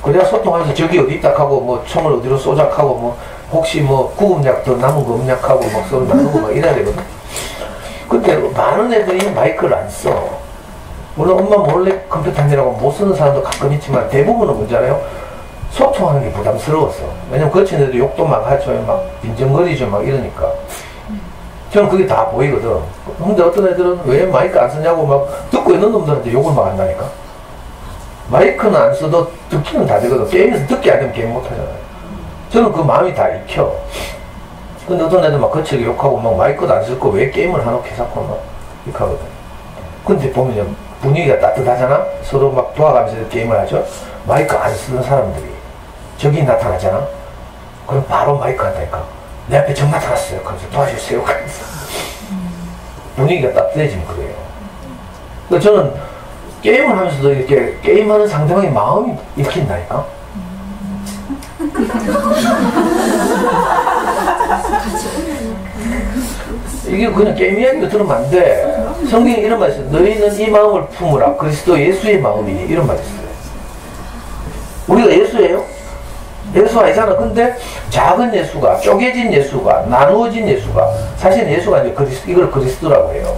그래야 소통하면서 저기 어디 있다 하고 뭐 총을 어디로 쏘작하고 뭐 혹시 뭐 구급약 더 남은 거 없냐 하고 막 서로 나누고 막 이래야 되거든. 근데 많은 애들이 마이크를 안 써. 물론 엄마 몰래 컴퓨터 한이라고 못 쓰는 사람도 가끔 있지만 대부분은 뭔지 알아요? 소통하는 게 부담스러워서. 왜냐면 거친 애들 욕도 막 하죠. 막 빈정거리죠. 막 이러니까. 저는 그게 다 보이거든. 근데 어떤 애들은 왜 마이크 안 쓰냐고 막 듣고 있는 놈들한테 욕을 막 한다니까. 마이크는 안 써도 듣기는 다 되거든. 게임에서 듣기 안 되면 게임 못 하잖아요. 저는 그 마음이 다 익혀. 근데 어떤 애들 막 거칠게 욕하고 막 마이크도 안 쓸 거 왜 게임을 하노 해서 막 이렇게 하거든. 근데 보면 분위기가 따뜻하잖아? 서로 막 도와가면서 게임을 하죠? 마이크 안 쓰는 사람들이 저기 나타나잖아? 그럼 바로 마이크 한다니까. 내 앞에 정 나타났어요. 그래서 도와주세요. 그래서 분위기가 따뜻해지면 그래요. 그러니까 저는 게임을 하면서도 이렇게 게임하는 상대방의 마음이 읽힌다니까. 이게 그냥 게임 이야기로 들으면 안 돼. 성경에 이런 말이 있어요. 너희는 이 마음을 품으라. 그리스도 예수의 마음이니. 이런 말이 있어요. 우리가 예수예요? 예수 아니잖아. 근데 작은 예수가, 쪼개진 예수가, 나누어진 예수가, 사실 예수가 이제 이걸 그리스도라고 해요.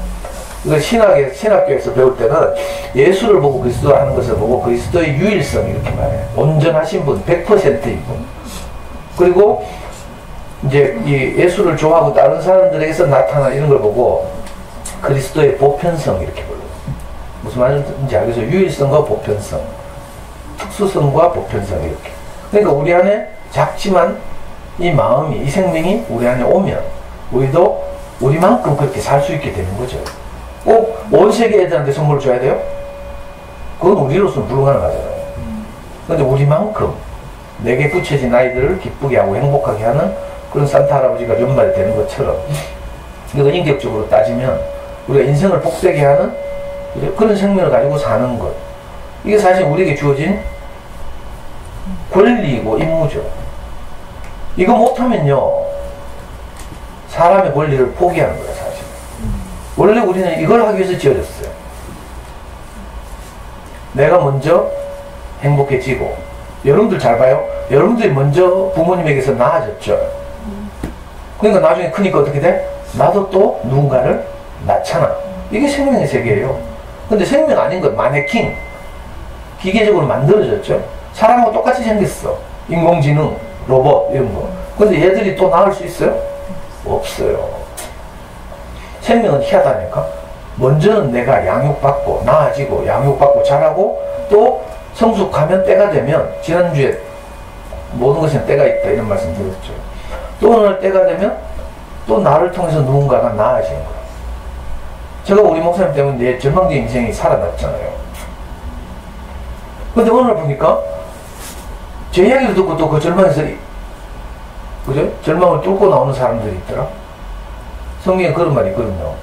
이걸 신학교에서 배울 때는 예수를 보고 그리스도 하는 것을 보고 그리스도의 유일성 이렇게 말해요. 온전하신 분, 100%인 분. 그리고 이제 이 예수를 좋아하고 다른 사람들에게서 나타나 이런 걸 보고 그리스도의 보편성 이렇게 불러요. 무슨 말인지 알겠어요? 유일성과 보편성, 특수성과 보편성 이렇게. 그러니까 우리 안에 작지만 이 마음이, 이 생명이 우리 안에 오면 우리도 우리만큼 그렇게 살 수 있게 되는 거죠. 꼭 온 세계 애들한테 선물을 줘야 돼요? 그건 우리로서는 불가능하잖아요. 근데 우리만큼 내게 붙여진 아이들을 기쁘게 하고 행복하게 하는 그런 산타 할아버지가 연말이 되는 것처럼, 이건 인격적으로 따지면 우리가 인생을 복되게 하는 그런 생명을 가지고 사는 것, 이게 사실 우리에게 주어진 권리이고 임무죠. 이거 못하면요 사람의 권리를 포기하는 거예요. 사실 원래 우리는 이걸 하기 위해서 지어졌어요. 내가 먼저 행복해지고, 여러분들 잘 봐요. 여러분들이 먼저 부모님에게서 나아졌죠. 그러니까 나중에 크니까 어떻게 돼? 나도 또 누군가를 낳잖아. 이게 생명의 세계예요. 근데 생명 아닌 것, 마네킹, 기계적으로 만들어졌죠. 사람하고 똑같이 생겼어. 인공지능, 로봇 이런 거. 근데 얘들이 또 나을 수 있어요? 없어요. 생명은 희하다니까. 먼저는 내가 양육받고 나아지고 양육받고 자라고 또 성숙하면 때가 되면, 지난주에 모든 것에는 때가 있다 이런 말씀 드렸죠. 또 어느 날 때가 되면 또 나를 통해서 누군가가 나아지는 거예요. 제가 우리 목사님 때문에 내 절망적인 인생이 살아났잖아요. 근데 오늘 보니까 제 이야기를 듣고 또 그 절망에서, 그죠? 절망을 뚫고 나오는 사람들이 있더라. 성경에 그런 말이 있거든요.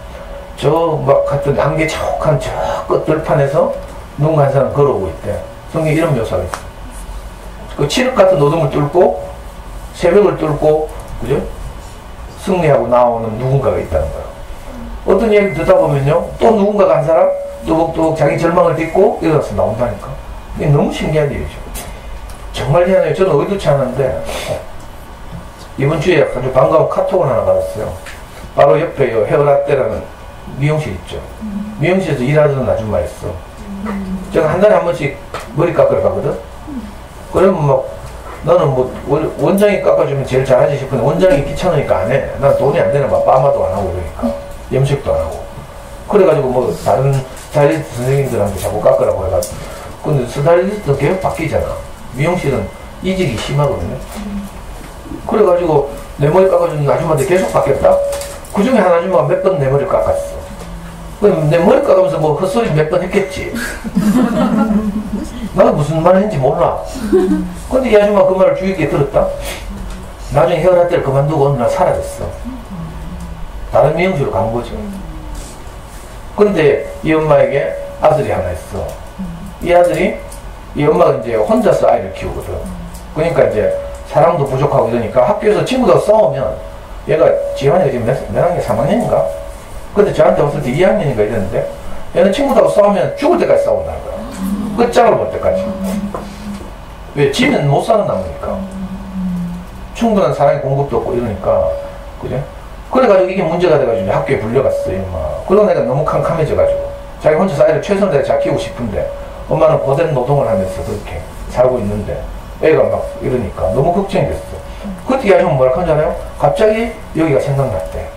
저 막 같은 안개자욱한 저 끝 들판에서 누군가 한 사람 걸어오고 있대. 성경에 이런 묘사가 있어. 그 칠흑 같은 어둠을 뚫고 새벽을 뚫고, 그죠? 승리하고 나오는 누군가가 있다는 거야. 어떤 얘기를 듣다 보면요, 또 누군가가 한 사람 뚜벅뚜벅 자기 절망을 딛고 일어나서 나온다니까. 이게 너무 신기한 일이죠. 정말 희한해요. 저는 의도치 않았는데 이번 주에 아주 반가운 카톡을 하나 받았어요. 바로 옆에 헤어라떼라는 미용실 있죠. 미용실에서 일하던 아줌마였어. 제가 한 달에 한 번씩 머리 깎으러 가거든. 그러면 막 나는 뭐 원장이 깎아주면 제일 잘하지 싶은데 원장이 귀찮으니까 안 해. 난 돈이 안 되나 봐. 파마도 안 하고 그러니까 염색도 안 하고. 그래가지고 뭐 다른 스타일리스트 선생님들한테 자꾸 깎으라고 해가지고. 근데 스타일리스트는 계속 바뀌잖아. 미용실은 이직이 심하거든요. 그래가지고 내 머리 깎아주는 아줌마한테 계속 바뀌었다. 그 중에 한 아줌마가 몇 번 내 머리를 깎았어. 그럼 내 머리 깎으면서 뭐 헛소리 몇 번 했겠지. 나는 무슨 말을 했는지 몰라. 근데 이 아줌마 그 말을 주의 깊게 들었다. 나중에 헤어라떼를 그만두고 어느 날 사라졌어. 다른 미용실로 간 거죠. 근데 이 엄마에게 아들이 하나 있어. 이 아들이 이 엄마가 이제 혼자서 아이를 키우거든. 그러니까 이제 사랑도 부족하고 이러니까 학교에서 친구들하고 싸우면 얘가 지환이가 지금 몇 학년? 3학년인가? 근데 저한테 왔을 때 2학년인가 이랬는데 얘는 친구들하고 싸우면 죽을 때까지 싸운다는 거야. 끝장을 볼 때까지. 왜? 지면 못 사는 나무니까. 충분한 사랑의 공급도 없고 이러니까. 그래? 그래가지고 이게 문제가 돼가지고 학교에 불려갔어, 이 엄마. 그러고 내가 너무 캄캄해져가지고. 자기 혼자서 아이를 최선을 다해 잘 키우고 싶은데 엄마는 고된 노동을 하면서 그렇게 살고 있는데 애가 막 이러니까 너무 걱정이 됐어. 그때 이 아줌마 뭐라 하잖아요? 갑자기 여기가 생각났대.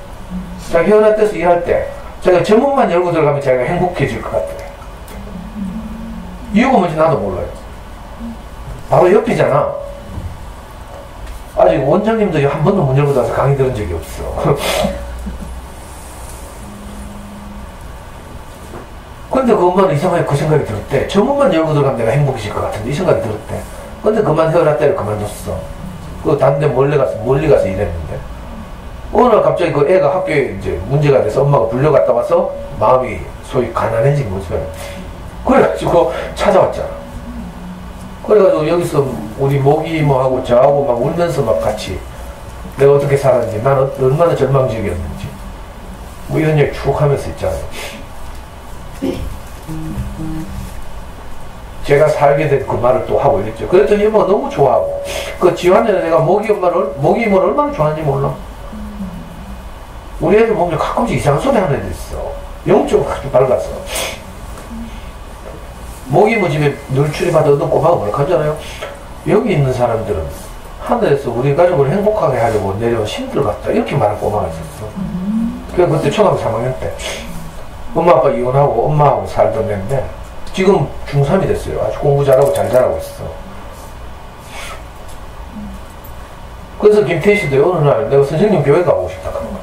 자기 헤어라떼에서 일할 때 자기가 전문만 열고 들어가면 자기가 행복해질 것 같대. 이유가 뭔지 나도 몰라요. 바로 옆이잖아. 아직 원장님도 한 번도 문 열고 들어와서 강의 들은 적이 없어. 근데 그 엄마는 이상하게 그 생각이 들었대. 전문만 열고 들어가면 내가 행복해질 것 같은데 이 생각이 들었대. 근데 그만 헤어라떼를 그만뒀어. 그 다른 데 멀리 가서 일했는데 어느 날 갑자기 그 애가 학교에 이제 문제가 돼서 엄마가 불려갔다 와서 마음이 소위 가난해진 거죠. 그래가지고 찾아왔잖아. 그래가지고 여기서 우리 모기 이모하고 저하고 막 울면서 막 같이 내가 어떻게 살았는지 난 얼마나 절망적이었는지 뭐 이런 얘기 쭉 하면서 있잖아요. 제가 살게 된 그 말을 또 하고 이랬죠. 그랬더니 이모가 너무 좋아하고 그 지환이는 내가 모기 이모를 얼마나 좋아하는지 몰라. 우리 애들 보면 가끔씩 이상한 소리 하는 애들 있어. 영적으로 아주 밝았어. 모기 이모 집에 늘 출입하던 어떤 꼬마가 뭐라 하잖아요. 여기 있는 사람들은 하늘에서 우리 가족을 행복하게 하려고 내려온 신들 같다 이렇게 말한 꼬마가 있었어. 그래서 그때 초등학교 3학년 때 엄마 아빠 이혼하고 엄마하고 살던 애인데 지금 중3이 됐어요. 아주 공부 잘하고 잘 자라고 있어. 그래서 김태희 씨도 어느 날 내가 선생님 교회 가보고 싶다 그런 거야.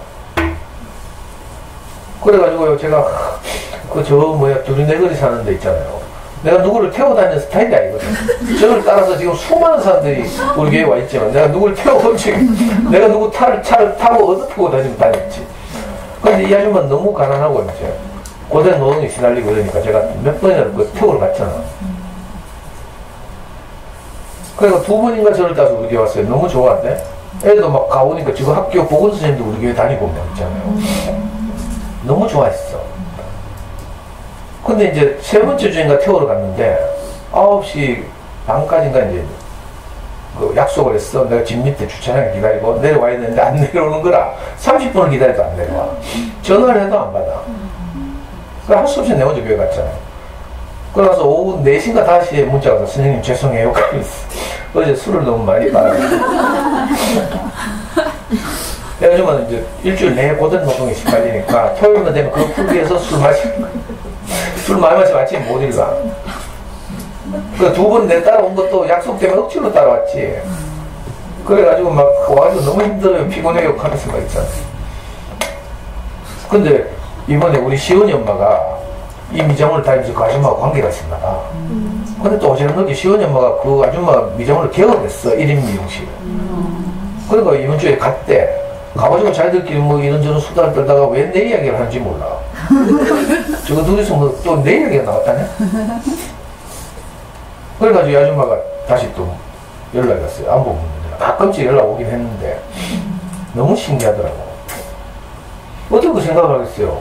그래가지고요 제가 두리네거리 사는 데 있잖아요. 내가 누구를 태워 다니는 스타일이 아니거든. 저를 따라서 지금 수많은 사람들이 우리 교회에 와 있지만 내가 누구를 태워본 적이 내가 누구 차를 타고 얻어타고 다녔지. 근데 이 아줌마는 너무 가난하고 이제 고된 노동에 시달리고 이러니까 제가 몇 번이나 그 태우러 갔잖아. 그래서 2번인가 저를 따라서 우리 교회 왔어요. 너무 좋아한대. 애들도 막 가오니까 지금 학교 보건선생님도 우리 교회 다니고 막 있잖아요. 너무 좋아했어. 근데 이제 3번째 주인가 태우러 갔는데 9시 반까지인가 이제 그 약속을 했어. 내가 집 밑에 주차장에 기다리고 내려와야 되는데 안 내려오는 거라 30분을 기다려도 안 내려와. 전화를 해도 안 받아. 그래서 할 수 없이 내 혼자 교회 갔잖아요. 그래서 오후 4시인가 5시에 문자가 와서 선생님 죄송해요. 어제 술을 너무 많이 빨아가지고 내가 요즘은 이제 일주일 내에 고된 노동에 시달리니까 토요일만 되면 그거 풀기 위해서 술 많이 마시면 아침에 못 일가. 그 2번 내 따라온 것도 약속 때문에 억지로 따라왔지. 그래가지고 막 와가지고 너무 힘들어요. 피곤해요. 하면서 막 있잖아. 근데 이번에 우리 시은이 엄마가 이 미장원을 다니면서 그 아줌마하고 관계가 있었나 봐. 근데 또 어제는 시은이 엄마가 그 아줌마 미장원을 개업했어. 1인 미용실. 그러니까 이번 주에 갔대. 가가지고 자기들끼리 뭐 이런저런 수다를 떨다가 왜 내 이야기를 하는지 몰라. 저거 둘이서 뭐 또 내 이야기가 나왔다네? 그래가지고 이 아줌마가 다시 또 연락이 왔어요. 안부 묻는데. 가끔씩 연락 오긴 했는데 너무 신기하더라고. 어떻게 그 생각을 하겠어요?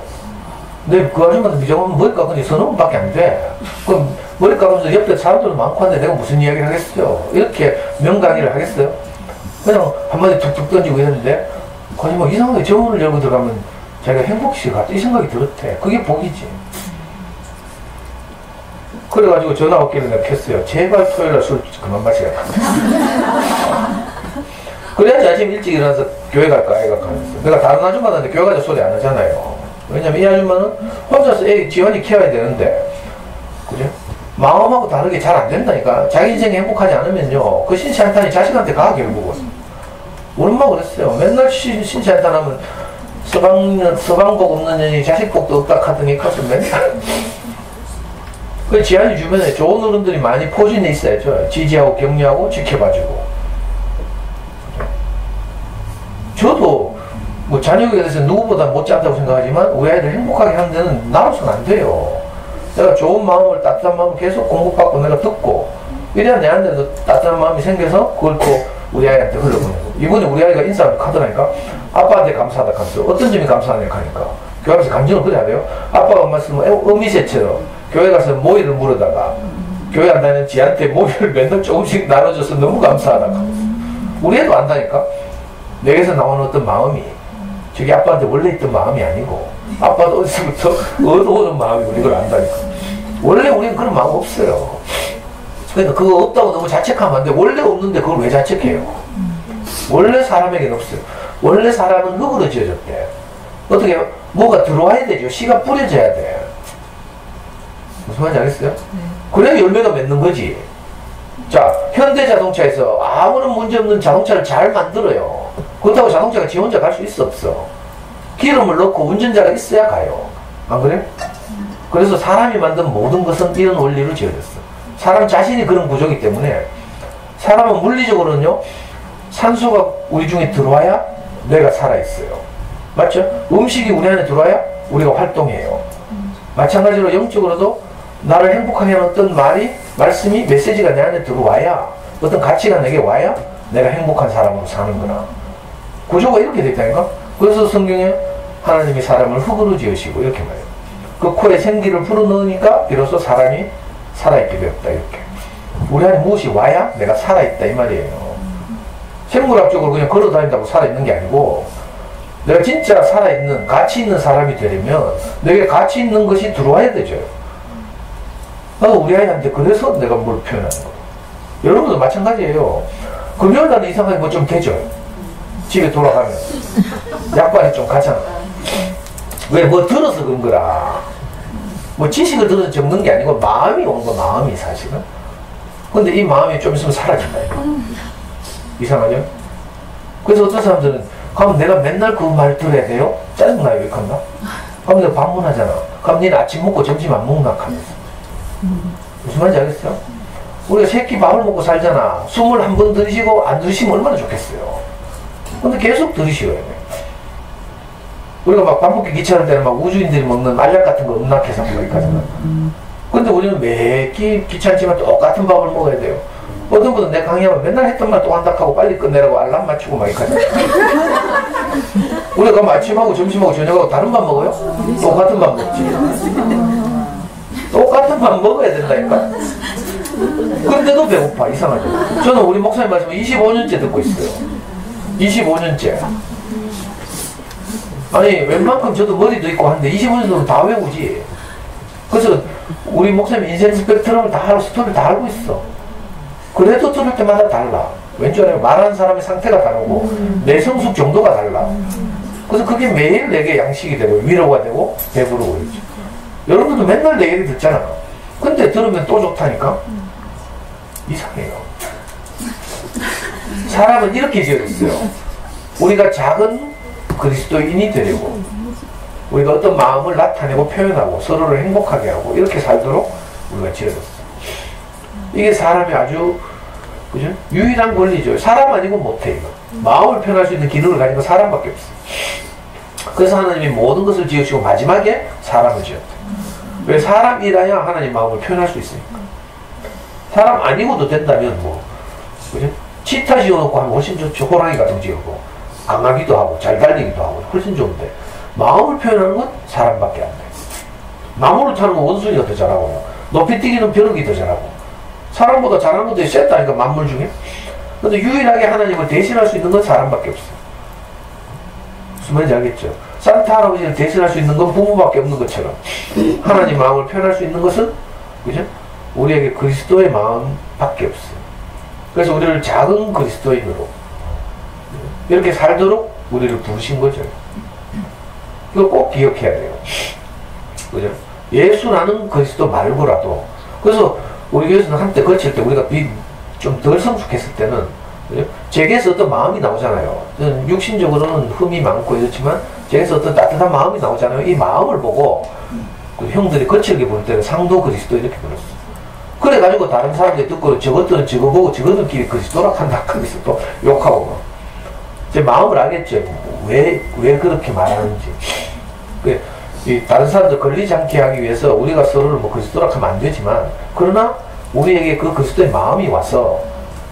근데 그 아줌마도 미정하면 머리 깎은 지 서너 번밖에 안 돼. 그럼 머리 깎으면서 옆에 사람들 많고 한데 내가 무슨 이야기를 하겠어요? 이렇게 명강의를 하겠어요? 그냥 한마디 툭툭 던지고 이랬는데, 거기 뭐 이상하게 정문을 열고 들어가면 자기가 행복시 같다. 이 생각이 들었대. 그게 복이지. 그래가지고 전화 왔길래 내가 켰어요. 제발 토요일날 술 그만 마시라. 그래야지 아침 일찍 일어나서 교회 갈까, 아이가 가면서. 내가 다른 아줌마한테 교회 가서 소리 안 하잖아요. 왜냐면 이 아줌마는 혼자서 애 지원이 키워야 되는데, 그죠? 마음하고 다르게 잘 안 된다니까. 자기 인생이 행복하지 않으면요, 그 신체 한탄이 자식한테 가, 결국은. 우리 엄마가 그랬어요. 맨날 신체 한탄하면 서방복 없는 년이 자식복도 없다 하더니 커서 맨날. 그 지한이 주변에 좋은 어른들이 많이 포진해 있어야죠. 지지하고 격려하고 지켜봐주고. 저도 뭐 자녀에 대해서 누구보다 못지않다고 생각하지만 우리 아이들 행복하게 하는 데는 나로서는 안 돼요. 내가 좋은 마음을, 따뜻한 마음을 계속 공급받고 내가 듣고 이래야 내한테도 따뜻한 마음이 생겨서 그걸 또 우리 아이한테 흘러보내고. 이번에 우리 아이가 인사를 하더라니까. 아빠한테 감사하다 하면서 어떤 점이 감사하냐고 하니까 교회 가서 감정을 그래야 돼요. 아빠가 말씀은 어미새처럼 교회 가서 모이를 물어다가 교회 안 다니는 지한테 모이를 맨날 조금씩 나눠줘서 너무 감사하다 하면서. 우리 애도 안다니까. 내게서 나오는 어떤 마음이 저게 아빠한테 원래 있던 마음이 아니고 아빠도 어디서부터 얻어오는 마음이 우리 걸 안다니까. 원래 우리는 그런 마음 없어요. 그러니까 그거 없다고 너무 자책하면 안 돼. 원래 없는데 그걸 왜 자책해요? 원래 사람에게는 없어요. 원래 사람은 흙으로 지어졌대. 어떻게 뭐가 들어와야 되죠. 씨가 뿌려져야 돼. 무슨 말인지 알겠어요? 그래야 열매가 맺는 거지. 자, 현대자동차에서 아무런 문제없는 자동차를 잘 만들어요. 그렇다고 자동차가 지 혼자 갈 수 있어 없어? 기름을 넣고 운전자가 있어야 가요. 안 그래? 그래서 사람이 만든 모든 것은 이런 원리로 지어졌어. 사람 자신이 그런 구조이기 때문에 사람은 물리적으로는요, 산소가 우리 중에 들어와야 내가 살아있어요. 맞죠? 음식이 우리 안에 들어와야 우리가 활동해요. 마찬가지로 영적으로도 나를 행복하게 하는 어떤 말씀이, 메시지가 내 안에 들어와야, 어떤 가치가 내게 와야 내가 행복한 사람으로 사는 거라. 구조가 이렇게 되어 있다니까? 그래서 성경에 하나님이 사람을 흙으로 지으시고 이렇게 말해요. 그 코에 생기를 불어넣으니까 비로소 사람이 살아있게 되었다, 이렇게. 우리 안에 무엇이 와야 내가 살아있다, 이 말이에요. 생물학적으로 그냥 걸어다닌다고 살아있는 게 아니고, 내가 진짜 살아있는, 가치 있는 사람이 되려면 내게 가치 있는 것이 들어와야 되죠. 나도 우리 아이한테 그래서 내가 뭘 표현하는 거예요. 여러분도 마찬가지예요. 금요일날은 이상하게 뭐 좀 되죠. 집에 돌아가면 약발이 좀 가잖아. 왜 뭐 들어서 그런 거라. 뭐 지식을 들어서 적는 게 아니고 마음이 온 거, 마음이 사실은. 근데 이 마음이 좀 있으면 사라진다. 이상하죠? 그래서 어떤 사람들은 그럼 내가 맨날 그 말 들어야 돼요? 짜증나요, 이렇게 한다? 그럼 내가 반문하잖아. 그럼 니는 아침 먹고 점심 안 먹나? 하면서. 무슨 말인지 알겠어요? 우리가 새끼 밥을 먹고 살잖아. 숨을 한 번 들이쉬고 안 들이쉬면 얼마나 좋겠어요. 근데 계속 들이쉬어야 돼. 우리가 막 밥 먹기 귀찮을 때는 막 우주인들이 먹는 알약 같은 거 음락해서 막 이렇게 하잖아. 근데 우리는 매 끼 귀찮지만 똑같은 밥을 먹어야 돼요. 어떤 분은 내 강의하면 맨날 했던 말 또 한다 하고 빨리 끝내라고 알람 맞추고 막 이렇게 하잖아. 우리가 그럼 아침하고 점심하고 저녁하고 다른 밥 먹어요? 똑같은 밥 먹지. 똑같은 밥 먹어야 된다니까? 근데도 배고파, 이상하죠? 저는 우리 목사님 말씀을 25년째 듣고 있어요. 25년째. 아니, 웬만큼 저도 머리도 있고 하는데 25년 동안 다 외우지. 그래서 우리 목사님 인생 스펙트럼을 다 알고, 스토리를 다 알고 있어. 그래도 들을 때마다 달라. 왠지 알아요? 말하는 사람의 상태가 다르고 내 성숙 정도가 달라. 그래서 그게 매일 내게 양식이 되고 위로가 되고 배부르고 있죠. 여러분도 맨날 내 얘기 듣잖아. 근데 들으면 또 좋다니까? 이상해요. 사람은 이렇게 지어졌어요. 우리가 작은 그리스도인이 되려고, 우리가 어떤 마음을 나타내고 표현하고 서로를 행복하게 하고 이렇게 살도록 우리가 지어졌어요. 이게 사람이 아주, 그죠? 유일한 권리죠. 사람 아니고 못해, 이거. 마음을 표현할 수 있는 기능을 가진 건 사람밖에 없어요. 그래서 하나님이 모든 것을 지으시고 마지막에 사람을 지었다. 왜? 사람이라야 하나님 마음을 표현할 수 있으니까. 사람 아니고도 된다면 뭐, 그죠? 치타 지어놓고 하면 훨씬 좋죠. 호랑이 같은 거 지어고 강하기도 하고 잘 달리기도 하고 훨씬 좋은데 마음을 표현하는 건 사람밖에 안 돼. 나무를 타는 건 원숭이가 더 잘하고, 높이 뛰기는 벼룩이 더 잘하고, 사람보다 잘하는 것들이 셌다니까, 만물 중에. 근데 유일하게 하나님을 대신할 수 있는 건 사람밖에 없어. 무슨 말인지 알겠죠? 산타 할아버지를 대신할 수 있는 건 부모밖에 없는 것처럼, 하나님 마음을 표현할 수 있는 것은, 그죠? 우리에게 그리스도의 마음밖에 없어. 그래서 우리를 작은 그리스도인으로 이렇게 살도록 우리를 부르신 거죠. 이거 꼭 기억해야 돼요. 그죠? 예수라는 그리스도 말고라도. 그래서 우리 교회에서는 한때 거칠 때 우리가 좀 덜 성숙했을 때는, 그죠? 제게서 어떤 마음이 나오잖아요. 육신적으로는 흠이 많고 이렇지만 제게서 어떤 따뜻한 마음이 나오잖아요. 이 마음을 보고 그 형들이 거칠게 부를 때는 상도 그리스도 이렇게 불렀어. 그래가지고 다른 사람들이 듣고 저것들은 저거 보고 저것들끼리 그리스도라 한다 하면서 또 욕하고 뭐. 제 마음을 알겠죠. 왜 그렇게 말하는지. 이 다른 사람들 걸리지 않게 하기 위해서 우리가 서로를 뭐 그리스도라 하면 안 되지만, 그러나 우리에게 그 그리스도의 마음이 와서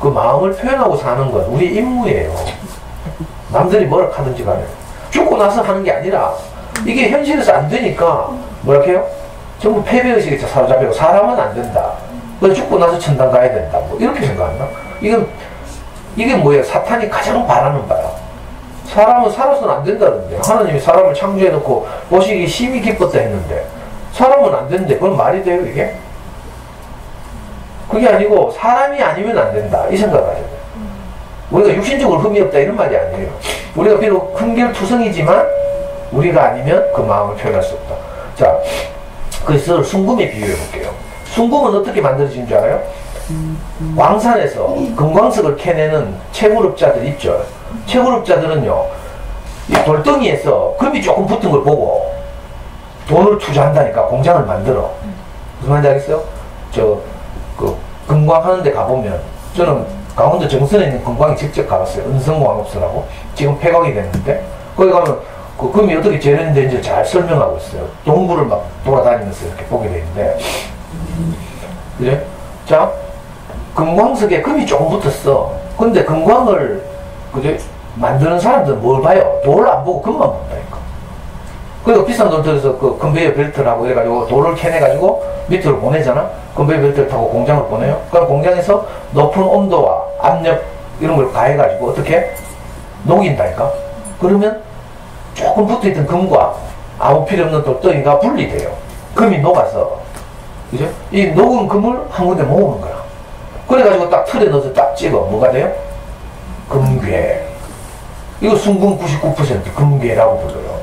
그 마음을 표현하고 사는 건 우리 임무예요. 남들이 뭐라 하든지 간에. 죽고 나서 하는 게 아니라, 이게 현실에서 안 되니까 뭐라 해요? 전부 패배의식에 사로잡히고 사람은 안 된다. 죽고 나서 천당 가야 된다. 뭐 이렇게 생각한다. 이게 뭐예요? 사탄이 가장 바라는 바야. 사람은 살아서는 안 된다는데, 하나님이 사람을 창조해놓고 보시기 심히 기뻤다 했는데 사람은 안 된대. 그건 말이 돼요 이게? 그게 아니고 사람이 아니면 안 된다 이 생각을 하셔야 돼요. 우리가 육신적으로 흠이 없다 이런 말이 아니에요. 우리가 비록 흠결투성이지만 우리가 아니면 그 마음을 표현할 수 없다. 자, 그래서 순금에 비유해 볼게요. 순금은 어떻게 만들어지는 줄 알아요? 광산에서 금광석을 캐내는 채굴업자들 있죠. 채굴업자들은요, 이 돌덩이에서 금이 조금 붙은 걸 보고 돈을 투자한다니까 공장을 만들어. 무슨 말인지 알겠어요? 그 금광하는 데 가보면, 저는 강원도 정선에 있는 금광에 직접 가봤어요. 은성광업소라고. 지금 폐광이 됐는데, 거기 가면 그 금이 어떻게 재련되는지 잘 설명하고 있어요. 동굴을 막 돌아다니면서 이렇게 보게 되는데, 그래? 자, 금광석에 금이 조금 붙었어. 근데 금광을, 그제? 만드는 사람들은 뭘 봐요? 돌을 안 보고 금만 본다니까. 그리고 비싼 돈 들여서 그 컨베이어 벨트라고 해가지고 돌을 캐내가지고 밑으로 보내잖아? 컨베이어 벨트를 타고 공장을 보내요? 그럼 공장에서 높은 온도와 압력 이런 걸 가해가지고 어떻게? 녹인다니까? 그러면 조금 붙어있던 금과 아무 필요 없는 돌덩이가 분리돼요. 금이 녹아서. 그죠? 이 녹은 금을 한 군데 모으는 거야. 그래가지고 딱 틀에 넣어서 딱 찍어. 뭐가 돼요? 금괴. 이거 순금 99% 금괴라고 불러요.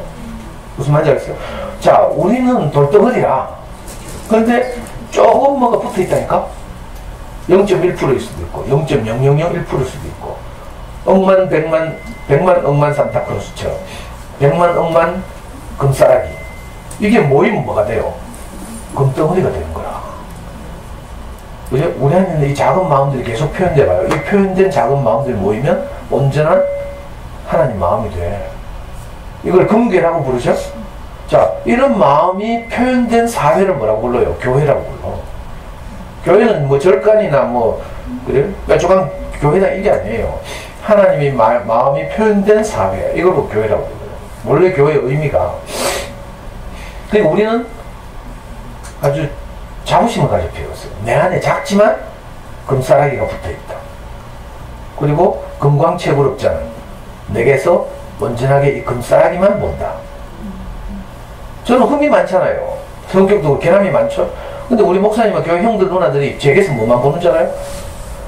무슨 말인지 알겠어요? 자, 우리는 돌덩어리라. 그런데 조금 뭐가 붙어 있다니까? 0.1%일 수도 있고, 0.0001%일 수도 있고, 억만, 백만, 억만 산타크로스처럼, 백만, 억만 금싸라기. 이게 모이면 뭐가 돼요? 금덩어리가 되는 거야. 그죠? 우리 안에 있는 이 작은 마음들이 계속 표현돼 봐요. 이 표현된 작은 마음들이 모이면 온전한 하나님 마음이 돼. 이걸 금괴라고 부르죠? 자, 이런 마음이 표현된 사회를 뭐라고 불러요? 교회라고 불러. 교회는 뭐 절간이나 뭐, 그래? 뾰족한 교회나 이게 아니에요. 하나님이 마음이 표현된 사회. 이걸 교회라고 불러요. 원래 교회의 의미가. 그리고 우리는 아주 자부심을 가질 필요가 있어요. 내 안에 작지만 금싸라기가 붙어 있다. 그리고 금광채굴업자는 내게서 온전하게 이 금싸라기만 본다. 저는 흠이 많잖아요. 성격도 개남이 많죠. 근데 우리 목사님과 교회 형들 누나들이 제게서 뭐만 보는 줄 알아요?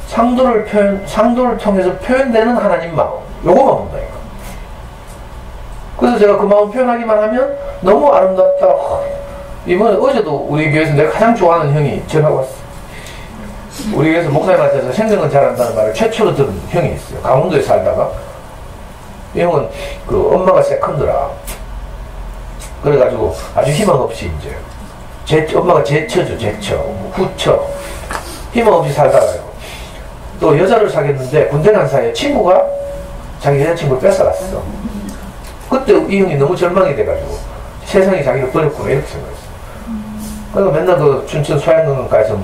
상도를 통해서 표현되는 하나님 마음. 요거만 본다니까. 그래서 제가 그 마음 표현하기만 하면 너무 아름답다. 이번에 어제도 우리 교회에서 내가 가장 좋아하는 형이 전화가 왔어. 우리 교회에서 목사님한테서 생명을 잘한다는 말을 최초로 들은 형이 있어요. 강원도에 살다가. 이 형은 그 엄마가 세컨드라. 그래가지고 아주 희망 없이 이제 엄마가 제처죠. 제처, 후처. 희망 없이 살다가요. 또 여자를 사귀었는데 군대 간 사이에 친구가 자기 여자친구를 뺏어갔어. 그때 이 형이 너무 절망이 돼가지고 세상이 자기를 버렸구나 이렇게 생각했어. 그래서 맨날 그 춘천 소양강가에서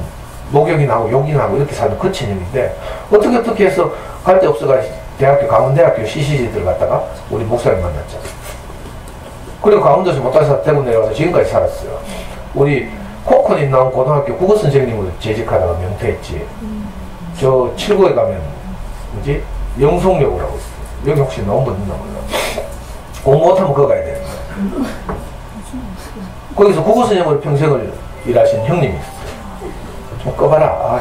목욕이나 하고 욕이나 하고 이렇게 사는 그 친형인데 어떻게 해서 갈 데 없어가지고 강원대학교 CCG 들어갔다가 우리 목사님 만났잖아. 그리고 강원도에서 못 가서 대구 내려가서 지금까지 살았어요. 우리 코코넛 나온 고등학교 국어 선생님으로 재직하다가 명퇴했지. 저 7구에 가면 뭐지? 영송역을 하고 있어. 여기 혹시 나온 분 있나 몰라. 공부 못하면 그거 가야 되는 거야. 거기서 국어 선생님으로 평생을 일하신 형님이 있어. 좀 꺼봐라. 아,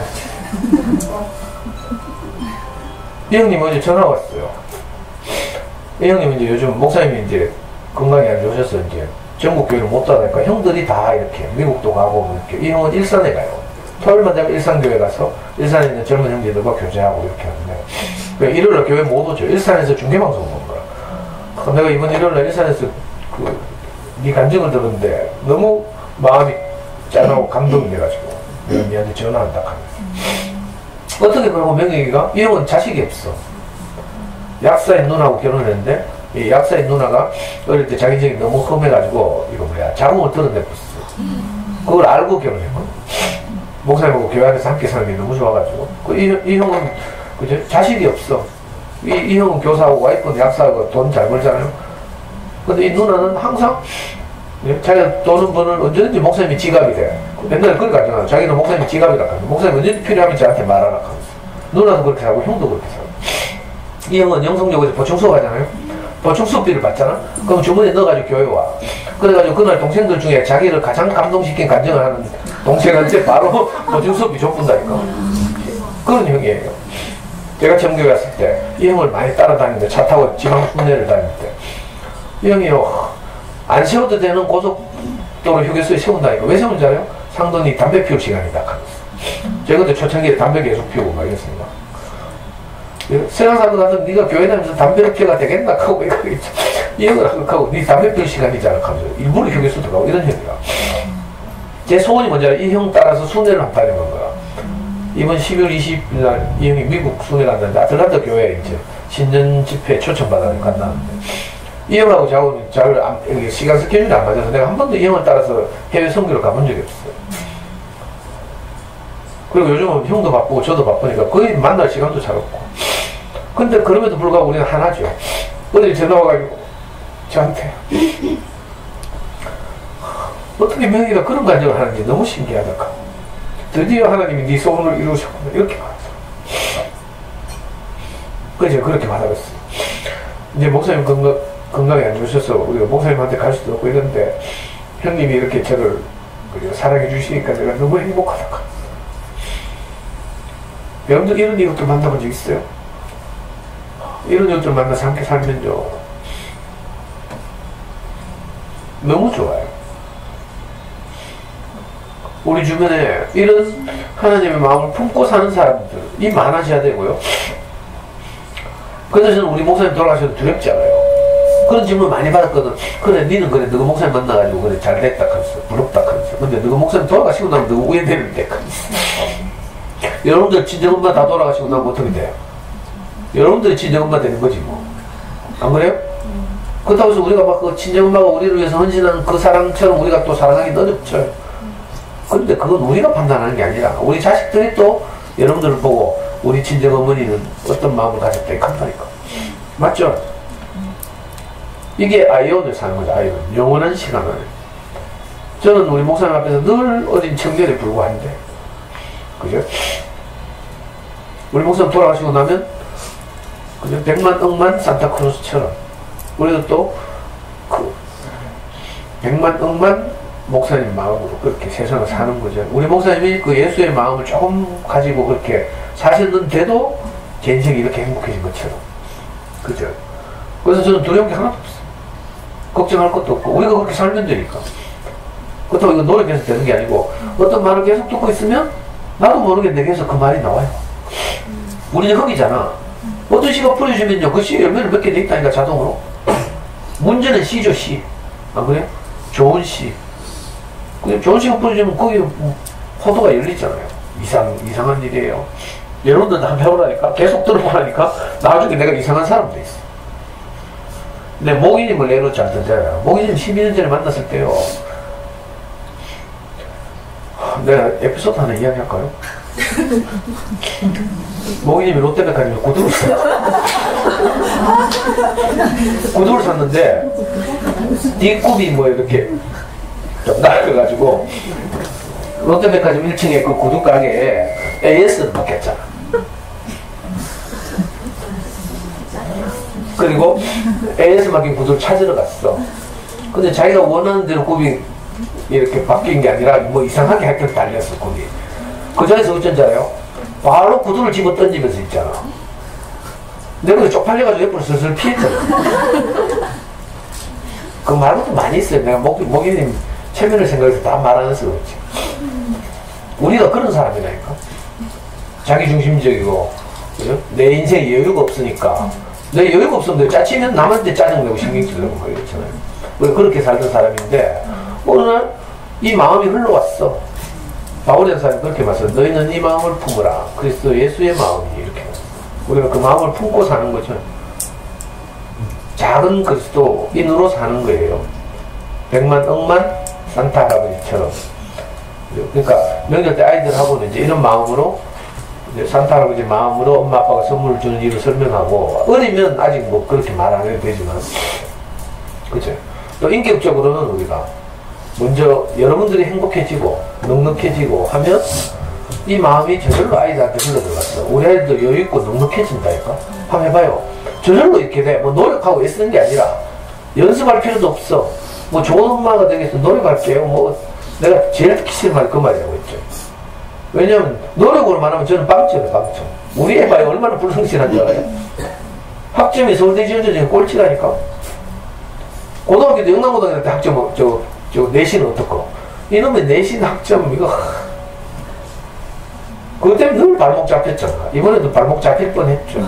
이 형님 어제 전화 왔어요. 이 형님 이제 요즘 목사님이 이제 건강이 안 좋으셔서 이제 전국 교회를 못 다니까 형들이 다 이렇게 미국도 가고 이렇게. 이 형은 일산에 가요. 토요일만 되면 일산교회 가서 일산에 있는 젊은 형제들과 교제하고 이렇게 하는데, 일요일날 교회 못 오죠. 일산에서 중계방송 본 거야. 내가 이번 일요일날 일산에서 네 간증을 들었는데 너무 마음이 짠하고 감동이 돼가지고 내가 니한테 전화한다 하면서. 어떻게 그러고 명희가 이 형은 자식이 없어. 약사인 누나하고 결혼했는데 이 약사인 누나가 어릴 때 자기 집이 너무 험해가지고 이거 뭐야 자궁을 드러내었어. 그걸 알고 결혼했거든. 목사님하고 교회 안에서 함께 사는 게 너무 좋아가지고 이 형은 그죠? 자식이 없어. 이 형은 교사하고 와이프는 약사하고 돈 잘 벌잖아요. 근데 이 누나는 항상 자기가 돈은 버는 언제든지 목사님이 지갑이 돼. 옛날에 그렇게 하잖아. 자기는 목사님이 지갑이라 하면서 목사님 언제든지 필요하면 저한테 말하라 하면서. 누나도 그렇게 하고 형도 그렇게 살고. 이 형은 영성역에서 보충 수업 하잖아요. 보충 수업비를 받잖아. 그럼 주머니에 넣어가지고 교회 와. 그래가지고 그날 동생들 중에 자기를 가장 감동시킨 간증을 하는 동생한테 바로 보충 수업비 줬군다니까. 그런 형이에요. 제가 청교회 왔을 때 이 형을 많이 따라다니는데 차 타고 지방 순회를 다닐 때 이 형이요 안 세워도 되는 고속도로 휴게소에 세운다니까. 왜 세운지 알아요? 상돈이 담배 피울 시간이다 하면서. 제가 그때 초창기에 담배 계속 피우고 막 이랬습니다. 세상 사는 가서 네가 교회 다니면서 담배를 피워가 되겠나 하고 이 형을 하고 네 담배 피울 시간이잖아 하면서 일부러 휴게소 들어가고 이런 형이야. 제 소원이 뭔지 알아? 이 형 따라서 순회를 한번 다녀본 거야. 이번 12월 20일 날 이 형이 미국 순회 갔는데 아틀란타 교회에 이제 신년 집회 초청받아서 갔나는데 이 형하고 잘 시간 스케줄이 안 맞아서 내가 한 번도 이 형을 따라서 해외 선교를 가본 적이 없어요. 그리고 요즘은 형도 바쁘고 저도 바쁘니까 거의 만날 시간도 잘 없고. 근데 그럼에도 불구하고 우리는 하나죠. 어제 전화 와가지고 저한테 어떻게 명희가 그런 간증을 하는지 너무 신기하다. 드디어 하나님이 네 소원을 이루셨구나 이렇게 말했어. 그래서 그렇게 받아봤어요. 이제 목사님 건강이 안 좋으셔서 우리가 목사님한테 갈 수도 없고 이런데 형님이 이렇게 저를 사랑해 주시니까 내가 너무 행복하다. 여러분들 이런 이웃들 만나본 적 있어요? 이런 이웃들 만나서 함께 살면요 너무 좋아요. 우리 주변에 이런 하나님의 마음을 품고 사는 사람들이 많아져야 되고요. 그래서 저는 우리 목사님 돌아가셔도 두렵지 않아요. 그런 질문 많이 받았거든. 그래 니는 그래 너가 목사님 만나가지고 그래 잘됐다 하면서 부럽다 하면서. 근데 너가 목사님 돌아가시고 나면 너가 후회되는데 하면서. 여러분들 친정엄마 다 돌아가시고 나면 어떻게 돼요? 여러분들이 친정엄마 되는 거지 뭐. 안 그래요? 그렇다고 해서 우리가 막 그 친정엄마가 우리를 위해서 헌신하는 그 사랑처럼 우리가 또 사랑하기 어렵죠. 근데 그건 우리가 판단하는 게 아니라 우리 자식들이 또 여러분들을 보고 우리 친정어머니는 어떤 마음을 가졌다 이 한다니까. 맞죠? 이게 아이온을 사는 거죠. 아이온. 영원한 시간을. 저는 우리 목사님 앞에서 늘 어린 청년에 불과한데 그죠? 우리 목사님 돌아가시고 나면 그죠? 100만 억만 산타크루스처럼 우리도 또 그 100만 억만 목사님 마음으로 그렇게 세상을 사는 거죠. 우리 목사님이 그 예수의 마음을 조금 가지고 그렇게 사셨는데도 제 인생이 이렇게 행복해진 것처럼. 그죠? 그래서 저는 두려운 게 하나도 없어요. 걱정할 것도 없고 우리가 그렇게 살면 되니까. 그렇다고 이거 노력해서 되는 게 아니고 어떤 말을 계속 듣고 있으면 나도 모르게 내게서 그 말이 나와요. 우리는 흙이잖아. 어떤 시가 풀어주면요 그 시 열매를 몇 개 돼 있다니까 자동으로. 문제는 시죠 시. 안 그래요? 좋은 시. 좋은 시가 풀어주면 거기 포도가 열리잖아요. 이상한 일이에요. 여러분들 나 배우라니까 계속 들어보라니까 나중에 내가 이상한 사람 돼 있어. 근데 목이님을 예로 잘 듣잖아요. 목이님 12년 전에 만났을 때요. 내가 에피소드 하나 이야기할까요? 목이님이 롯데백화점에 구두를 샀어요. 구두를 샀는데 뒷굽이 뭐 이렇게 좀 낡아가지고 롯데백화점 1층에 그 구두 가게에 AS를 맡겼잖아. 그리고 AS 맡긴 구두를 찾으러 갔어. 근데 자기가 원하는 대로 굽이 이렇게 바뀐 게 아니라 뭐 이상하게 하여튼 달렸어, 굽이. 그 자리에서 어쩐 줄 알아요? 바로 구두를 집어 던지면서 있잖아. 내가 쪽팔려가지고 옆으로 슬슬 피했잖아. 그 말고도 많이 있어요. 내가 목이님 체면을 생각해서 다 말하는 수가 없지. 우리가 그런 사람이라니까. 자기중심적이고, 그죠? 내 인생에 여유가 없으니까. 내 여유가 없으면 내가 짜치면 남한테 짜증내고 신경질내고 막 이렇잖아요. 우리가 그렇게 살던 사람인데, 어느 날 이 마음이 흘러왔어. 바울이라는 사람이 그렇게 말했어. 너희는 이 마음을 품으라. 그리스도 예수의 마음이 이렇게. 우리가 그 마음을 품고 사는 거죠. 작은 그리스도인으로 사는 거예요. 100만, 억만 산타 할아버지처럼. 그러니까 명절 때 아이들하고는 이제 이런 마음으로 이제 산타 할아버지 마음으로 엄마 아빠가 선물을 주는 이유를 설명하고, 어리면 아직 뭐 그렇게 말 안 해도 되지만, 그죠? 또 인격적으로는 우리가 먼저 여러분들이 행복해지고 넉넉해지고 하면 이 마음이 저절로 아이들한테 흘러들어갔어. 우리 아이들도 여유있고 넉넉해진다니까. 한번 해봐요. 저절로 이렇게 돼. 뭐 노력하고 애쓰는 게 아니라 연습할 필요도 없어. 뭐 좋은 엄마가 되겠어. 노력할게요. 뭐 내가 제일 듣기 싫은 말이 그 말이라고 했죠. 왜냐면 노력으로 말하면 저는 빵점이에요. 빵점. 우리 애봐요. 얼마나 불성실한 줄 알아요? 학점이 서울대 지원자 중에 꼴찌라니까. 고등학교 때 영남고등학교 때 학점 저 내신은 어떻고. 이놈의 내신 학점 이거 그것 때문에 늘 발목 잡혔잖아. 이번에도 발목 잡힐 뻔했죠.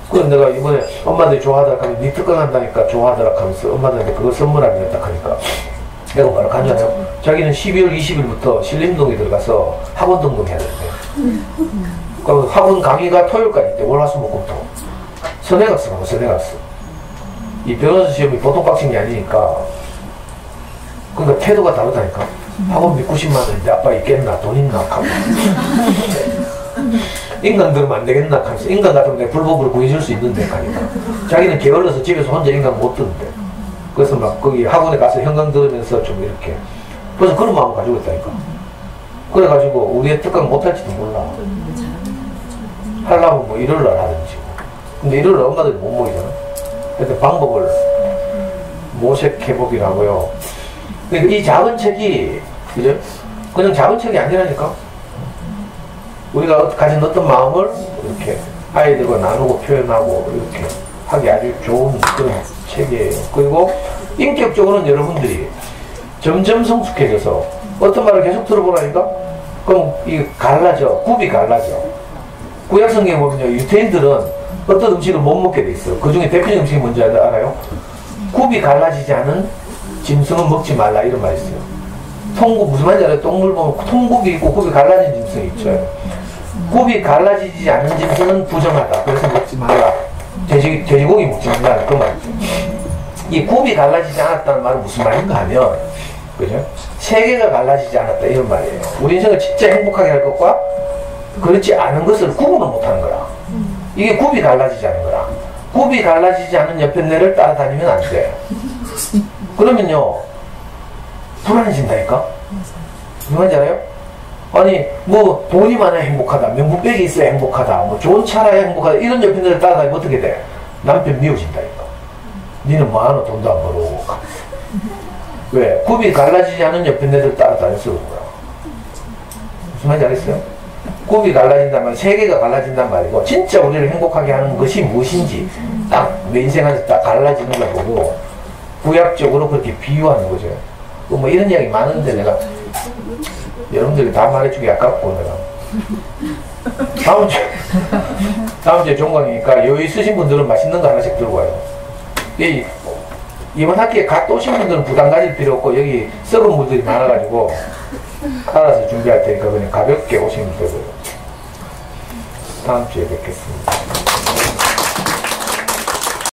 그래서 내가 이번에 엄마들이 좋아하더라 하면 니 특강 한다니까 좋아하더라 하면서 엄마들한테 그거 선물하겠다 하니까 내가 뭐라 하냐면 자기는 12월 20일부터 신림동에 들어가서 학원 등록해야 되는데 그럼 학원 강의가 토요일까지 있대. 월화수목금토 선회 갔어. 선회 갔어. 이 변호사 시험이 보통 빡친 게 아니니까 그러니까 태도가 다르다니까. 학원비 90만 원인데 아빠 있겠나? 돈 있나? 하고 인간 들으면 안 되겠나? 하면서 인간 같으면 내가 불법을 구해줄 수 있는데 하니까 자기는 게을러서 집에서 혼자 인간 못 듣는데 그래서 막 거기 학원에 가서 현강 들으면서 좀 이렇게 그래서 그런 마음을 가지고 있다니까. 그래가지고 우리의 특강 못할지도 몰라. 하려면 뭐 일요일날 하든지. 근데 일요일날 엄마들이 못 모이잖아. 그래서 방법을 모색해보기라고요. 그러니까 이 작은 책이 그죠? 그냥 작은 책이 아니라니까. 우리가 가진 어떤 마음을 이렇게 아이들과 나누고 표현하고 이렇게 하기 아주 좋은 그런 책이에요. 그리고 인격적으로는 여러분들이 점점 성숙해져서 어떤 말을 계속 들어보라니까? 그럼 이 갈라져. 굽이 갈라져. 구약 성경에 보면요. 유태인들은 어떤 음식을 못 먹게 돼 있어요. 그 중에 대표적인 음식이 뭔지 알아요? 굽이 갈라지지 않은 짐승은 먹지 말라 이런 말이 있어요. 통굽 무슨 말인지 알아요? 동물 보면 통굽이 있고 굽이 갈라진 짐승이 있죠. 굽이 갈라지지 않는 짐승은 부정하다. 그래서 먹지 말라. 돼지고기 먹지 말라. 그 말이죠. 이 굽이 갈라지지 않았다는 말은 무슨 말인가 하면 그죠? 세계가 갈라지지 않았다 이런 말이에요. 우리 인생을 진짜 행복하게 할 것과 그렇지 않은 것을 구분을 못하는 거라. 이게 굽이 갈라지지 않은 거라. 굽이 갈라지지 않은 옆에 내를 따라다니면 안 돼. 그러면요 불안해진다니까. 무슨 말인지 알아요? 아니 뭐 돈이 많아야 행복하다, 명품백이 있어야 행복하다, 뭐 좋은 차라야 행복하다 이런 옆에들 따라다니면 어떻게 돼? 남편 미워진다니까. 니는 뭐하노? 돈도 안 벌어오고. 왜? 굽이 갈라지지 않은 옆에들 따라다녀서 그런 거야. 무슨 말인지 알겠어요? 굽이 갈라진단 말, 세계가 갈라진단 말이고 진짜 우리를 행복하게 하는 것이 무엇인지 딱 내 인생 안에서 딱 갈라지는 걸 보고 구약적으로 그렇게 비유하는 거죠. 뭐 이런 이야기 많은데 내가 여러분들이 다 말해주기 아깝고 내가 다음 주에 종강이니까 여유 있으신 분들은 맛있는 거 하나씩 들고 와요. 이번 학기에 갓 오신 분들은 부담 가질 필요 없고 여기 썩은 분들이 많아가지고 알아서 준비할 테니까 그냥 가볍게 오시면 되고요. 다음 주에 뵙겠습니다.